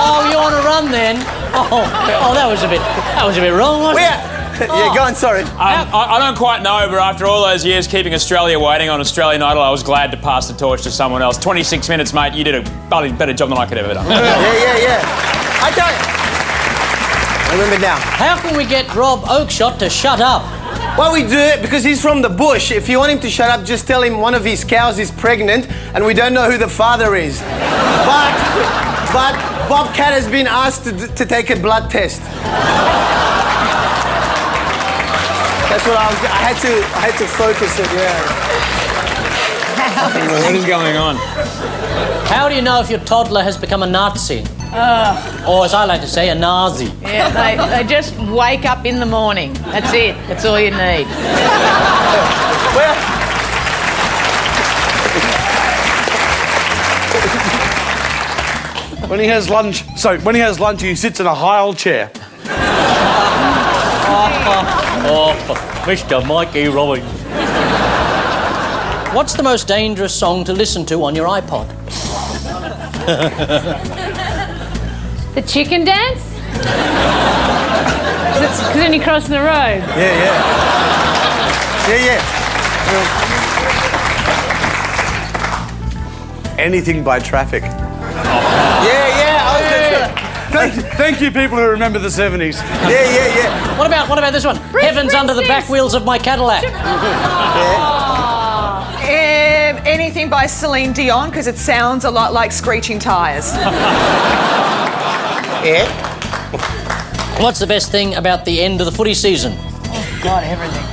[SPEAKER 1] Oh, you're on a run then? Oh, that was a bit wrong, wasn't it?
[SPEAKER 6] Yeah, go on, sorry.
[SPEAKER 3] I don't quite know, but after all those years keeping Australia waiting on Australian Idol, I was glad to pass the torch to someone else. 26 minutes, mate. You did a bloody better job than I could have ever done.
[SPEAKER 6] Yeah. I tell you. I remember now.
[SPEAKER 1] How can we get Rob Oakeshott to shut up?
[SPEAKER 6] Well, we do it because he's from the bush. If you want him to shut up, just tell him one of his cows is pregnant and we don't know who the father is. But Bob Cat has been asked to take a blood test. That's what I had to focus it, yeah.
[SPEAKER 3] What is going on?
[SPEAKER 1] How do you know if your toddler has become a Nazi? Or, as I like to say, a Nazi?
[SPEAKER 4] Yeah, they just wake up in the morning. That's it. That's all you need.
[SPEAKER 2] When he has lunch, he sits in a high old chair.
[SPEAKER 1] Mr. Mikey Robbins. What's the most dangerous song to listen to on your iPod?
[SPEAKER 7] The chicken dance? Because then you cross the road.
[SPEAKER 6] Yeah.
[SPEAKER 2] Anything by Traffic. Thank you, people who remember the 70s.
[SPEAKER 6] Yeah.
[SPEAKER 1] What about this one? Heaven's under the back wheels of my Cadillac.
[SPEAKER 5] Anything by Celine Dion, because it sounds a lot like screeching tyres.
[SPEAKER 6] Yeah.
[SPEAKER 1] What's the best thing about the end of the footy season?
[SPEAKER 4] Oh, God, everything.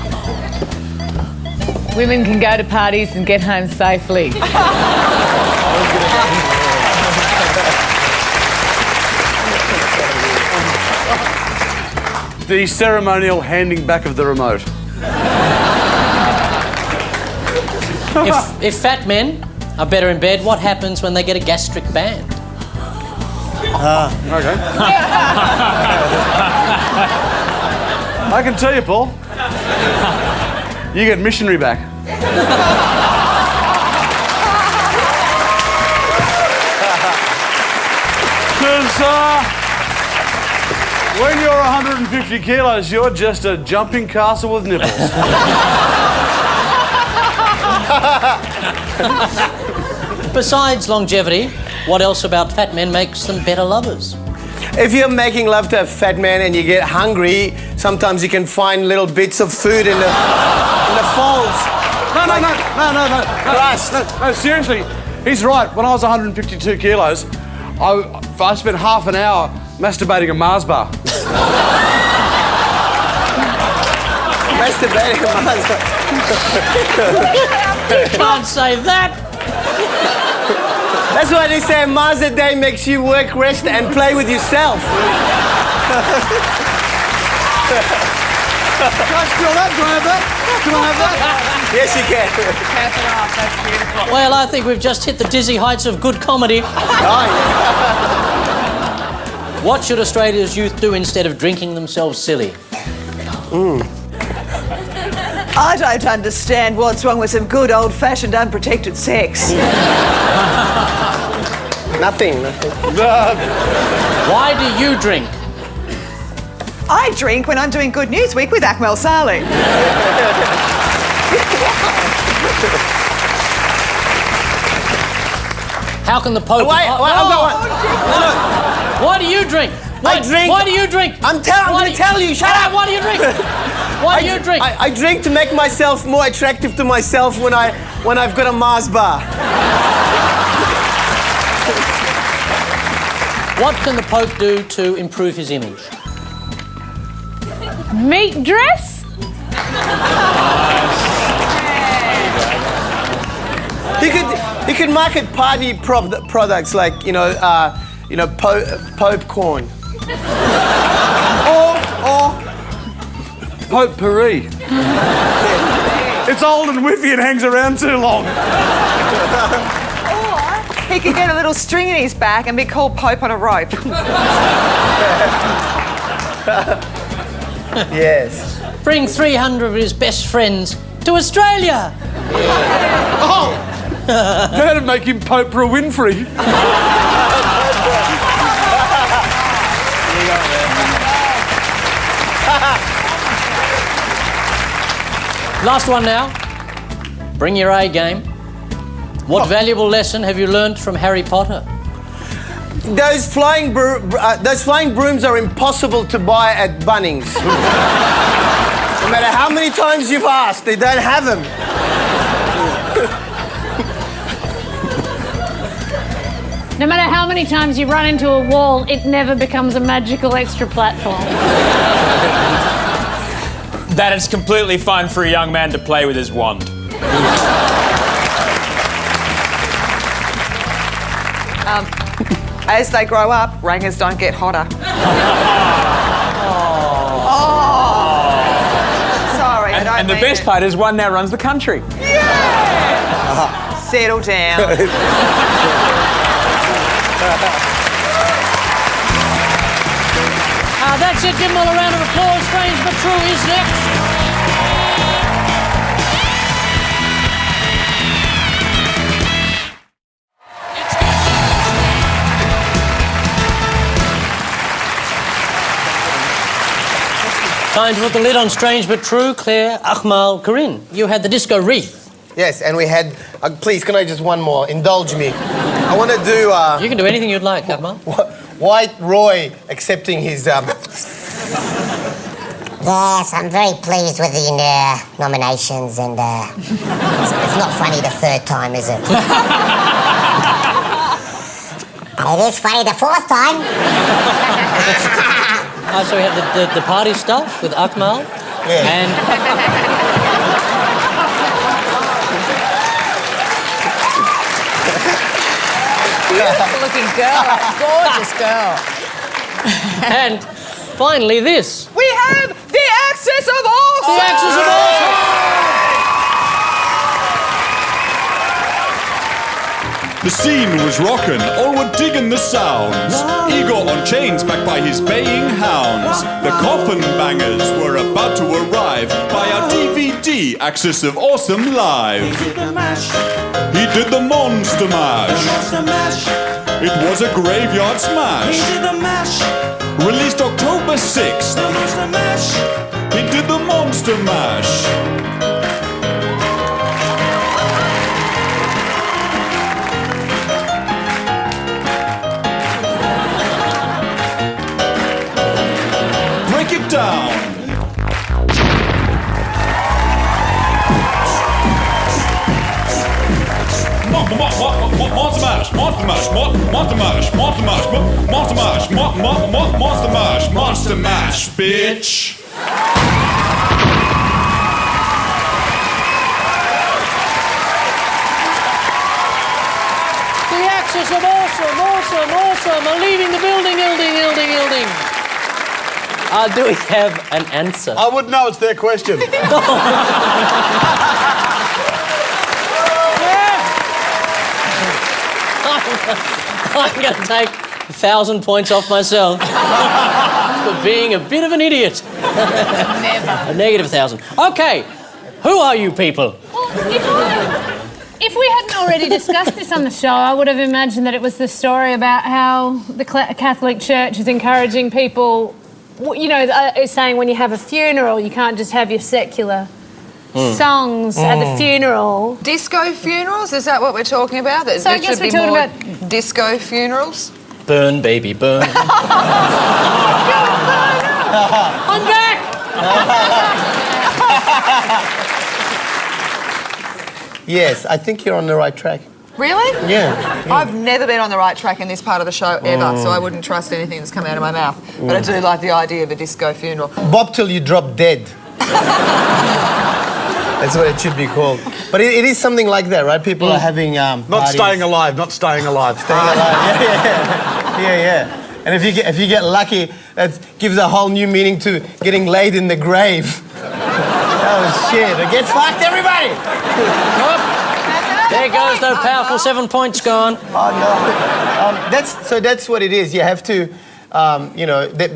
[SPEAKER 4] Women can go to parties and get home safely.
[SPEAKER 2] The ceremonial handing back of the remote.
[SPEAKER 1] If fat men are better in bed, what happens when they get a gastric band?
[SPEAKER 2] Okay. I can tell you, Paul. You get missionary back. Because when you're 150 kilos, you're just a jumping castle with nipples.
[SPEAKER 1] Besides longevity, what else about fat men makes them better lovers?
[SPEAKER 6] If you're making love to a fat man and you get hungry, sometimes you can find little bits of food in the folds.
[SPEAKER 2] No, seriously, he's right. When I was 152 kilos, I spent half an hour masturbating a Mars bar.
[SPEAKER 6] Masturbating a Mars bar.
[SPEAKER 1] You can't say that.
[SPEAKER 6] That's why they say a Mars a day makes you work, rest, and play with yourself.
[SPEAKER 2] Can I steal that? Can I have that? Can I have that?
[SPEAKER 6] Yes, you can.
[SPEAKER 5] Pass it off. That's beautiful.
[SPEAKER 1] Well, I think we've just hit the dizzy heights of good comedy.
[SPEAKER 6] Oh, yeah.
[SPEAKER 1] What should Australia's youth do instead of drinking themselves silly?
[SPEAKER 14] I don't understand what's wrong with some good old-fashioned unprotected sex.
[SPEAKER 6] Nothing.
[SPEAKER 1] Why do you drink?
[SPEAKER 14] I drink when I'm doing Good News Week with Akmal Saleh.
[SPEAKER 1] How can the Pope...
[SPEAKER 6] Wait,
[SPEAKER 1] Why do you drink?
[SPEAKER 6] I drink.
[SPEAKER 1] Why do you drink?
[SPEAKER 6] I'm going to tell you. Shut up.
[SPEAKER 1] Why do you drink? Why do you drink?
[SPEAKER 6] I drink to make myself more attractive to myself when I've got a Mars bar.
[SPEAKER 1] What can the Pope do to improve his image?
[SPEAKER 4] Meat dress?
[SPEAKER 6] He could market party products like Pope corn.
[SPEAKER 2] Or potpourri. It's old and whiffy and hangs around too long.
[SPEAKER 5] Or he could get a little string in his back and be called Pope on a rope.
[SPEAKER 6] Yes.
[SPEAKER 1] Bring 300 of his best friends to Australia.
[SPEAKER 2] Oh! That'd make him Pope for a Winfrey.
[SPEAKER 1] Last one now. Bring your A game. What valuable lesson have you learnt from Harry Potter?
[SPEAKER 6] Those flying brooms are impossible to buy at Bunnings. No matter how many times you've asked, they don't have them.
[SPEAKER 7] No matter how many times you run into a wall, it never becomes a magical extra platform.
[SPEAKER 3] That it's completely fine for a young man to play with his wand.
[SPEAKER 5] As they grow up, rangers don't get hotter. Sorry, I don't
[SPEAKER 3] And the
[SPEAKER 5] mean
[SPEAKER 3] best
[SPEAKER 5] it.
[SPEAKER 3] part is one now runs the country.
[SPEAKER 5] Settle down.
[SPEAKER 1] That's it. Give them all a round of applause. Strange but True is next. Time to put the lid on Strange but True. Claire, Akmal, Corinne, you had the disco wreath.
[SPEAKER 6] Yes, and we had... please, can I just one more? Indulge me. I want to do...
[SPEAKER 1] You can do anything you'd like, Akmal.
[SPEAKER 6] White Roy accepting his...
[SPEAKER 8] Yes, I'm very pleased with the nominations, and it's not funny the third time, is it? But it is funny the fourth time.
[SPEAKER 1] So we have the party stuff with Akmal.
[SPEAKER 6] Yeah.
[SPEAKER 1] And
[SPEAKER 4] Beautiful looking girl. Gorgeous girl.
[SPEAKER 1] and finally this.
[SPEAKER 5] We have the Axis of Awesome!
[SPEAKER 1] The Axis of Awesome!
[SPEAKER 12] The scene was rockin', all were digging the sounds. Igor on chains backed by his baying hounds. The coffin bangers were about to arrive by our DVD Axis of Awesome Live. He did the Monster Mash. It was a graveyard smash. Released October 6th. He did the Monster Mash. Break it down. Monster Mash, Monster Mash, Monster Mash, Monster Mash, Monster Mash, Monster Mash, Monster Mash, bitch.
[SPEAKER 1] The Axis of Awesome, Awesome, Awesome are leaving the building, Ilding. Do we have an answer?
[SPEAKER 2] I wouldn't know, it's their question.
[SPEAKER 1] I'm going to take 1,000 points off myself for being a bit of an idiot.
[SPEAKER 4] Never.
[SPEAKER 1] A negative 1,000. Okay, who are you people?
[SPEAKER 7] Well, if we hadn't already discussed this on the show, I would have imagined that it was the story about how the Catholic Church is encouraging people, you know, is saying when you have a funeral, you can't just have your secular songs at the funeral.
[SPEAKER 5] Disco funerals? Is that what we're talking about? That
[SPEAKER 7] So I
[SPEAKER 5] there
[SPEAKER 7] guess
[SPEAKER 5] should
[SPEAKER 7] we're
[SPEAKER 5] be
[SPEAKER 7] talking
[SPEAKER 5] more
[SPEAKER 7] about
[SPEAKER 5] disco funerals?
[SPEAKER 1] Burn, baby, burn. I'm back!
[SPEAKER 6] Yes, I think you're on the right track.
[SPEAKER 5] Really?
[SPEAKER 6] Yeah.
[SPEAKER 5] I've never been on the right track in this part of the show ever, so I wouldn't trust anything that's come out of my mouth. But I do like the idea of a disco funeral.
[SPEAKER 6] Bop till you drop dead. That's what it should be called. But it is something like that, right? People are having
[SPEAKER 2] Not
[SPEAKER 6] parties.
[SPEAKER 2] staying alive, not staying alive.
[SPEAKER 6] Staying alive. Yeah. And if you get lucky, that gives a whole new meaning to getting laid in the grave. Oh shit! Get fucked, everybody.
[SPEAKER 1] There goes no powerful 7 points gone.
[SPEAKER 6] Oh no. That's what it is. You have to,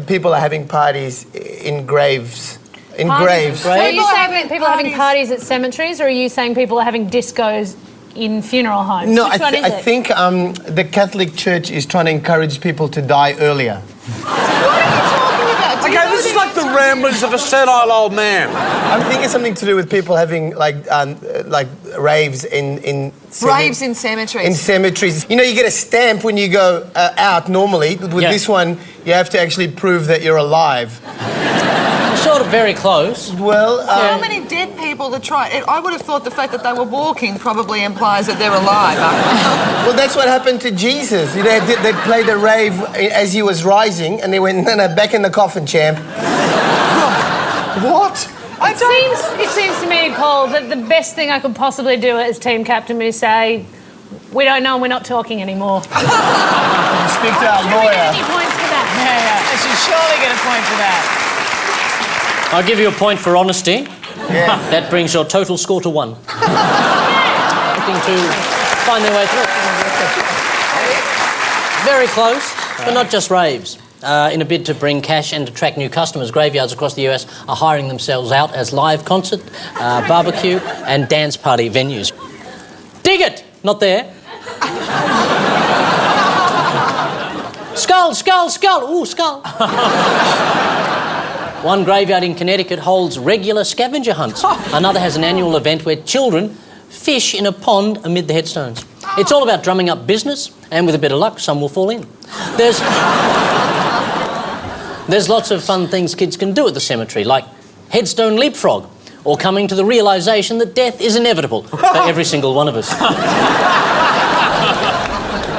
[SPEAKER 6] people are having parties in graves. In graves.
[SPEAKER 7] So are you saying people are having parties at cemeteries, or are you saying people are having discos in funeral homes?
[SPEAKER 6] No,
[SPEAKER 7] Which one is
[SPEAKER 6] I
[SPEAKER 7] it?
[SPEAKER 6] think the Catholic Church is trying to encourage people to die earlier.
[SPEAKER 2] Okay, this is like the ramblings of a senile old man.
[SPEAKER 6] I'm thinking something to do with people having like raves in
[SPEAKER 5] Raves in cemeteries.
[SPEAKER 6] In cemeteries. You know, you get a stamp when you go out normally. With this one, you have to actually prove that you're alive.
[SPEAKER 1] Sort of very close.
[SPEAKER 6] Well,
[SPEAKER 5] how many dead people to try? I would have thought the fact that they were walking probably implies that they're alive.
[SPEAKER 6] Well, that's what happened to Jesus. You know, they played a rave as he was rising, and they went, no, back in the coffin, champ.
[SPEAKER 2] What?
[SPEAKER 7] It seems to me, Paul, that the best thing I could possibly do as team captain would say, we don't know and we're not talking anymore.
[SPEAKER 6] Speak to our lawyer.
[SPEAKER 7] Any points for that?
[SPEAKER 4] Yeah. I should surely get a point for that.
[SPEAKER 1] I'll give you a point for honesty.
[SPEAKER 6] Yeah.
[SPEAKER 1] That brings your total score to 1. Looking to find their way through. Very close, but not just raves. In a bid to bring cash and attract new customers, graveyards across the US are hiring themselves out as live concert, barbecue and dance party venues. Dig it! Not there. Skull! Ooh, skull! One graveyard in Connecticut holds regular scavenger hunts. Another has an annual event where children fish in a pond amid the headstones. It's all about drumming up business, and with a bit of luck, some will fall in. There's lots of fun things kids can do at the cemetery, like headstone leapfrog, or coming to the realisation that death is inevitable for every single one of us.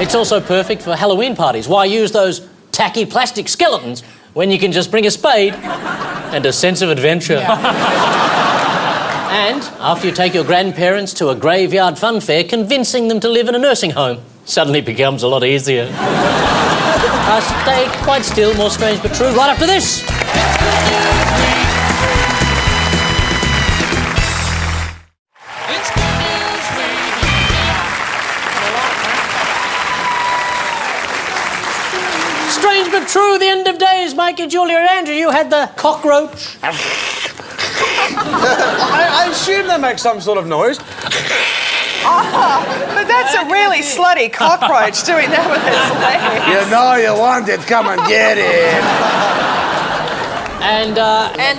[SPEAKER 1] It's also perfect for Halloween parties. Why use those tacky plastic skeletons when you can just bring a spade and a sense of adventure. And after you take your grandparents to a graveyard fun fair, convincing them to live in a nursing home suddenly becomes a lot easier. Stay quite still, more strange but true, right after this. Strange but true, the end of days. Mikey, Julia, and Andrew, you had the cockroach.
[SPEAKER 2] I assume they make some sort of noise.
[SPEAKER 14] But that's a really slutty cockroach doing that with its legs.
[SPEAKER 2] You know you want it, come and get it.
[SPEAKER 4] And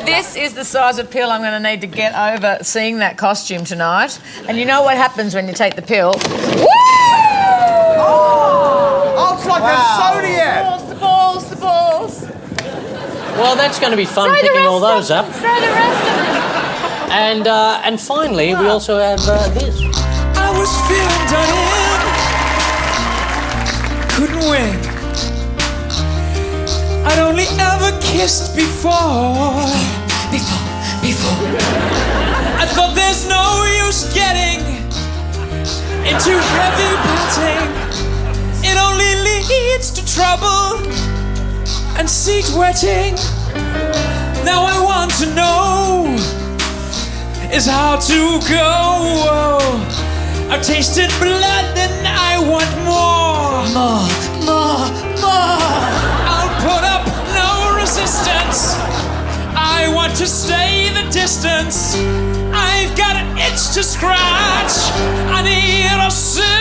[SPEAKER 4] this is the size of pill I'm going to need to get over seeing that costume tonight. And you know what happens when you take the pill? Woo!
[SPEAKER 2] Oh, it's like a Zodiac.
[SPEAKER 4] The balls.
[SPEAKER 1] Well, that's going to be fun picking all those up.
[SPEAKER 4] Throw the rest of them.
[SPEAKER 1] And finally, we also have this.
[SPEAKER 13] I was feeling done in. Couldn't win. I'd only ever kissed before. I thought there's no use getting into heavy petting. It only leads to trouble and seat wetting. Now I want to know is how to go. I've tasted blood and I want more. I'll put up no resistance. I want to stay the distance. I've got an itch to scratch. I need assistance.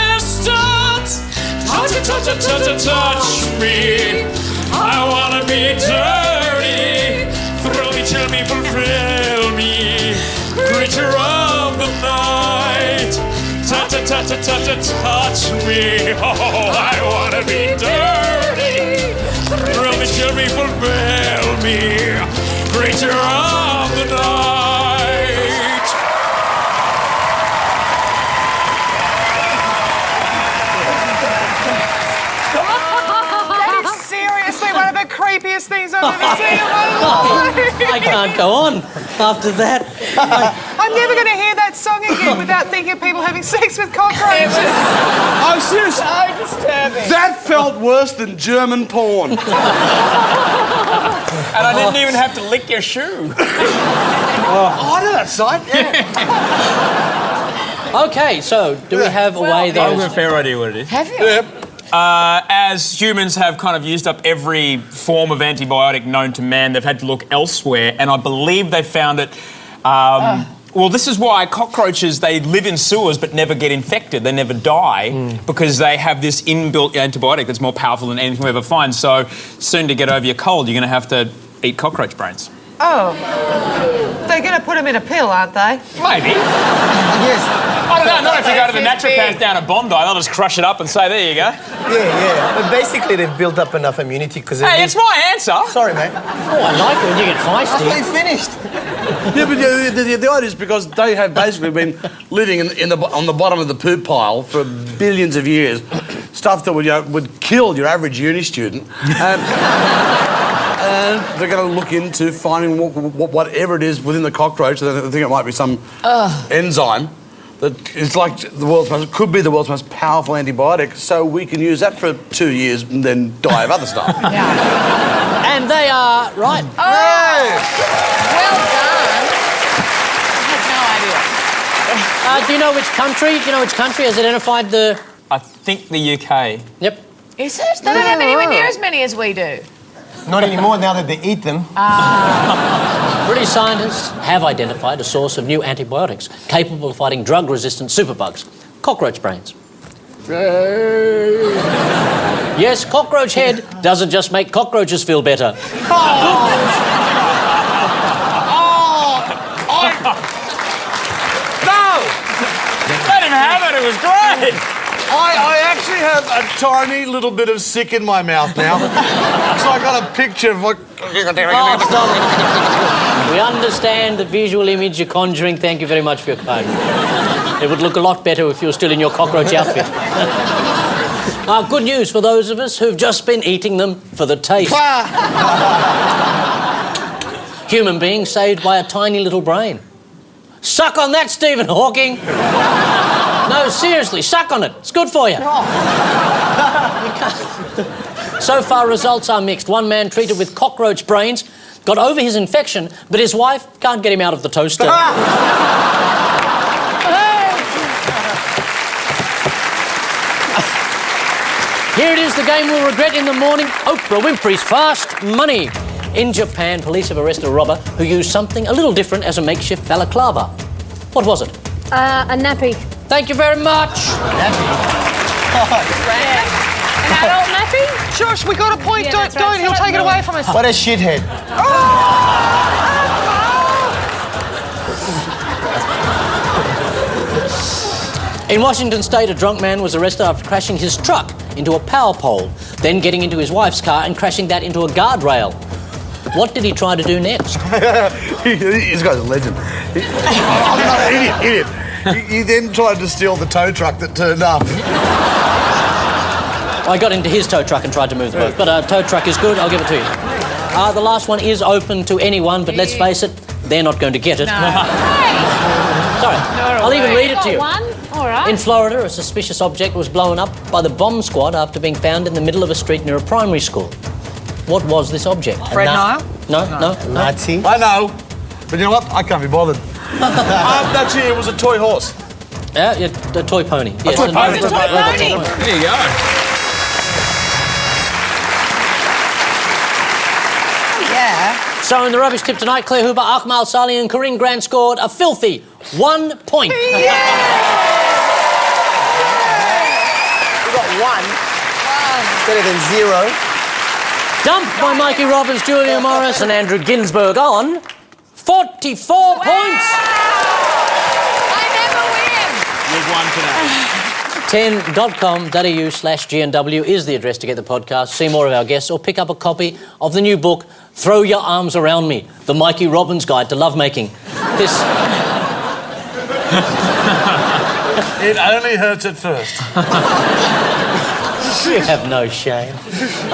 [SPEAKER 13] Touch me. I wanna be dirty. Thrill me, chill me, fulfill me. Creature of the night. Touch me. Oh, I wanna be dirty. Thrill me, chill me, fulfill me. Creature of the night.
[SPEAKER 5] That is seriously one of the creepiest things I've ever seen in my life.
[SPEAKER 1] I can't go on after that.
[SPEAKER 5] I'm never going to hear that song again without thinking of people having sex with cockroaches.
[SPEAKER 2] Oh, seriously?
[SPEAKER 5] So disturbing.
[SPEAKER 2] That felt worse than German porn.
[SPEAKER 3] And I didn't even have to lick your shoe.
[SPEAKER 2] Oh, I know that site. Yeah.
[SPEAKER 1] Okay, so do we have a way
[SPEAKER 3] I've got a
[SPEAKER 1] those...
[SPEAKER 3] fair idea what it is.
[SPEAKER 4] Have you?
[SPEAKER 2] Yeah.
[SPEAKER 3] As humans have kind of used up every form of antibiotic known to man, they've had to look elsewhere, and I believe they found it. Well, this is why cockroaches, they live in sewers but never get infected. They never die because they have this inbuilt antibiotic that's more powerful than anything we ever find. So soon to get over your cold, you're going to have to eat cockroach brains.
[SPEAKER 5] Oh. They're going to put them in a pill, aren't they?
[SPEAKER 3] Maybe.
[SPEAKER 6] Yes.
[SPEAKER 3] I don't know, not if you go to the naturopath down at Bondi, they'll just crush it up and say, there you go.
[SPEAKER 6] Yeah. But basically, they've built up enough immunity because.
[SPEAKER 3] Hey, it's my answer.
[SPEAKER 6] Sorry, mate.
[SPEAKER 1] Oh, I like it when you get
[SPEAKER 6] I
[SPEAKER 1] feisty.
[SPEAKER 6] thought you finished.
[SPEAKER 2] Yeah, but the idea is because they have basically been living on the bottom of the poop pile for billions of years, stuff that would kill your average uni student. And they're going to look into finding whatever it is within the cockroach. They think it might be some enzyme that is like could be the world's most powerful antibiotic. So we can use that for 2 years and then die of other stuff.
[SPEAKER 1] And they are right.
[SPEAKER 4] Well done. I had no idea.
[SPEAKER 1] Do you know which country? Do you know which country has identified the...
[SPEAKER 3] I think the UK.
[SPEAKER 1] Yep.
[SPEAKER 4] Is it? They don't have anywhere near as many as we do.
[SPEAKER 6] Not anymore now that they eat them.
[SPEAKER 1] British scientists have identified a source of new antibiotics capable of fighting drug-resistant superbugs, cockroach brains. Yes, cockroach head doesn't just make cockroaches feel better.
[SPEAKER 3] Let him have it, it was great.
[SPEAKER 2] I actually have a tiny little bit of sick in my mouth now. So I got a picture of what...
[SPEAKER 1] We understand the visual image you're conjuring. Thank you very much for your code. It would look a lot better if you were still in your cockroach outfit. Good news for those of us who've just been eating them for the taste. Human beings saved by a tiny little brain. Suck on that, Stephen Hawking. No, seriously, suck on it. It's good for you. So far, results are mixed. One man treated with cockroach brains got over his infection, but his wife can't get him out of the toaster. Here it is, the game we'll regret in the morning. Oprah Winfrey's fast money. In Japan, police have arrested a robber who used something a little different as a makeshift balaclava. What was it?
[SPEAKER 7] A nappy.
[SPEAKER 1] Thank you very much.
[SPEAKER 7] An adult nappy?
[SPEAKER 5] Josh, we got a point.
[SPEAKER 7] Yeah,
[SPEAKER 5] don't.
[SPEAKER 7] that's right.
[SPEAKER 5] He'll take it away from us.
[SPEAKER 6] What a shithead.
[SPEAKER 1] In Washington State, a drunk man was arrested after crashing his truck into a power pole, then getting into his wife's car and crashing that into a guardrail. What did he try to do next?
[SPEAKER 2] This guy's a legend. I'm not an idiot. He then tried to steal the tow truck that turned up.
[SPEAKER 1] I got into his tow truck and tried to move the boat, but a tow truck is good, I'll give it to you. The last one is open to anyone, but let's face it, they're not going to get it.
[SPEAKER 7] No.
[SPEAKER 1] Sorry, I'll even read it to you.
[SPEAKER 7] One? All right.
[SPEAKER 1] In Florida, a suspicious object was blown up by the bomb squad after being found in the middle of a street near a primary school. What was this object?
[SPEAKER 5] Fred Nile?
[SPEAKER 1] No.
[SPEAKER 6] Nazi.
[SPEAKER 2] I know, but you know what? I can't be bothered. Actually, it was a toy horse.
[SPEAKER 1] Yeah, a toy pony.
[SPEAKER 2] A toy pony.
[SPEAKER 5] It's a toy pony.
[SPEAKER 3] There you go.
[SPEAKER 5] Yeah.
[SPEAKER 1] So in the rubbish tip tonight, Claire Huber, Akmal, Saleh and Corinne Grant scored a filthy 1 point.
[SPEAKER 6] We got one. Better than zero.
[SPEAKER 1] Dumped by Mikey Robbins, Julia Morris and Andrew Günsberg on 44 points.
[SPEAKER 5] I never win.
[SPEAKER 3] You've won today.
[SPEAKER 1] 10.com.au/GNW is the address to get the podcast, see more of our guests, or pick up a copy of the new book, Throw Your Arms Around Me, The Mikey Robbins Guide to Lovemaking. This...
[SPEAKER 2] It only hurts at first.
[SPEAKER 1] You have no shame.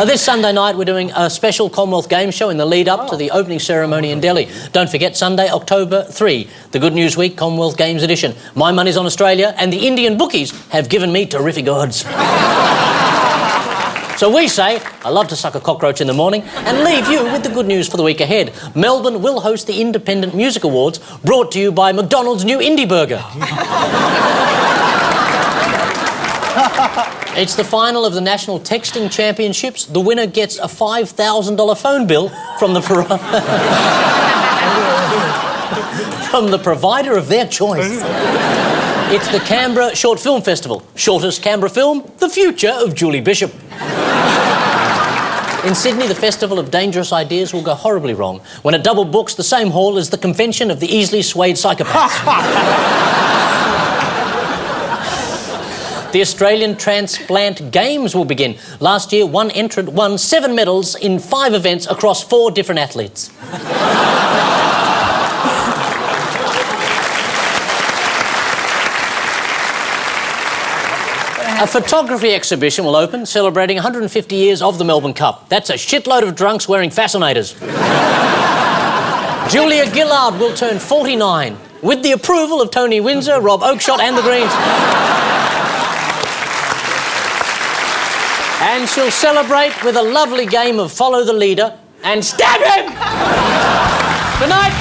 [SPEAKER 1] This Sunday night, we're doing a special Commonwealth Games show in the lead-up to the opening ceremony in Delhi. Don't forget, Sunday, October 3, the Good News Week Commonwealth Games edition. My money's on Australia, and the Indian bookies have given me terrific odds. So we say, I love to suck a cockroach in the morning, and leave you with the good news for the week ahead. Melbourne will host the Independent Music Awards, brought to you by McDonald's new Indie Burger. It's the final of the National Texting Championships. The winner gets a $5,000 phone bill from the from the provider of their choice. It's the Canberra Short Film Festival. Shortest Canberra film, The Future of Julie Bishop. In Sydney, the Festival of Dangerous Ideas will go horribly wrong when it double books the same hall as the Convention of the Easily Swayed Psychopaths. The Australian Transplant Games will begin. Last year, one entrant won 7 medals in 5 events across 4 different athletes. A photography exhibition will open celebrating 150 years of the Melbourne Cup. That's a shitload of drunks wearing fascinators. Julia Gillard will turn 49 with the approval of Tony Windsor, Rob Oakeshott and the Greens. And she'll celebrate with a lovely game of follow the leader and stab him! Good night.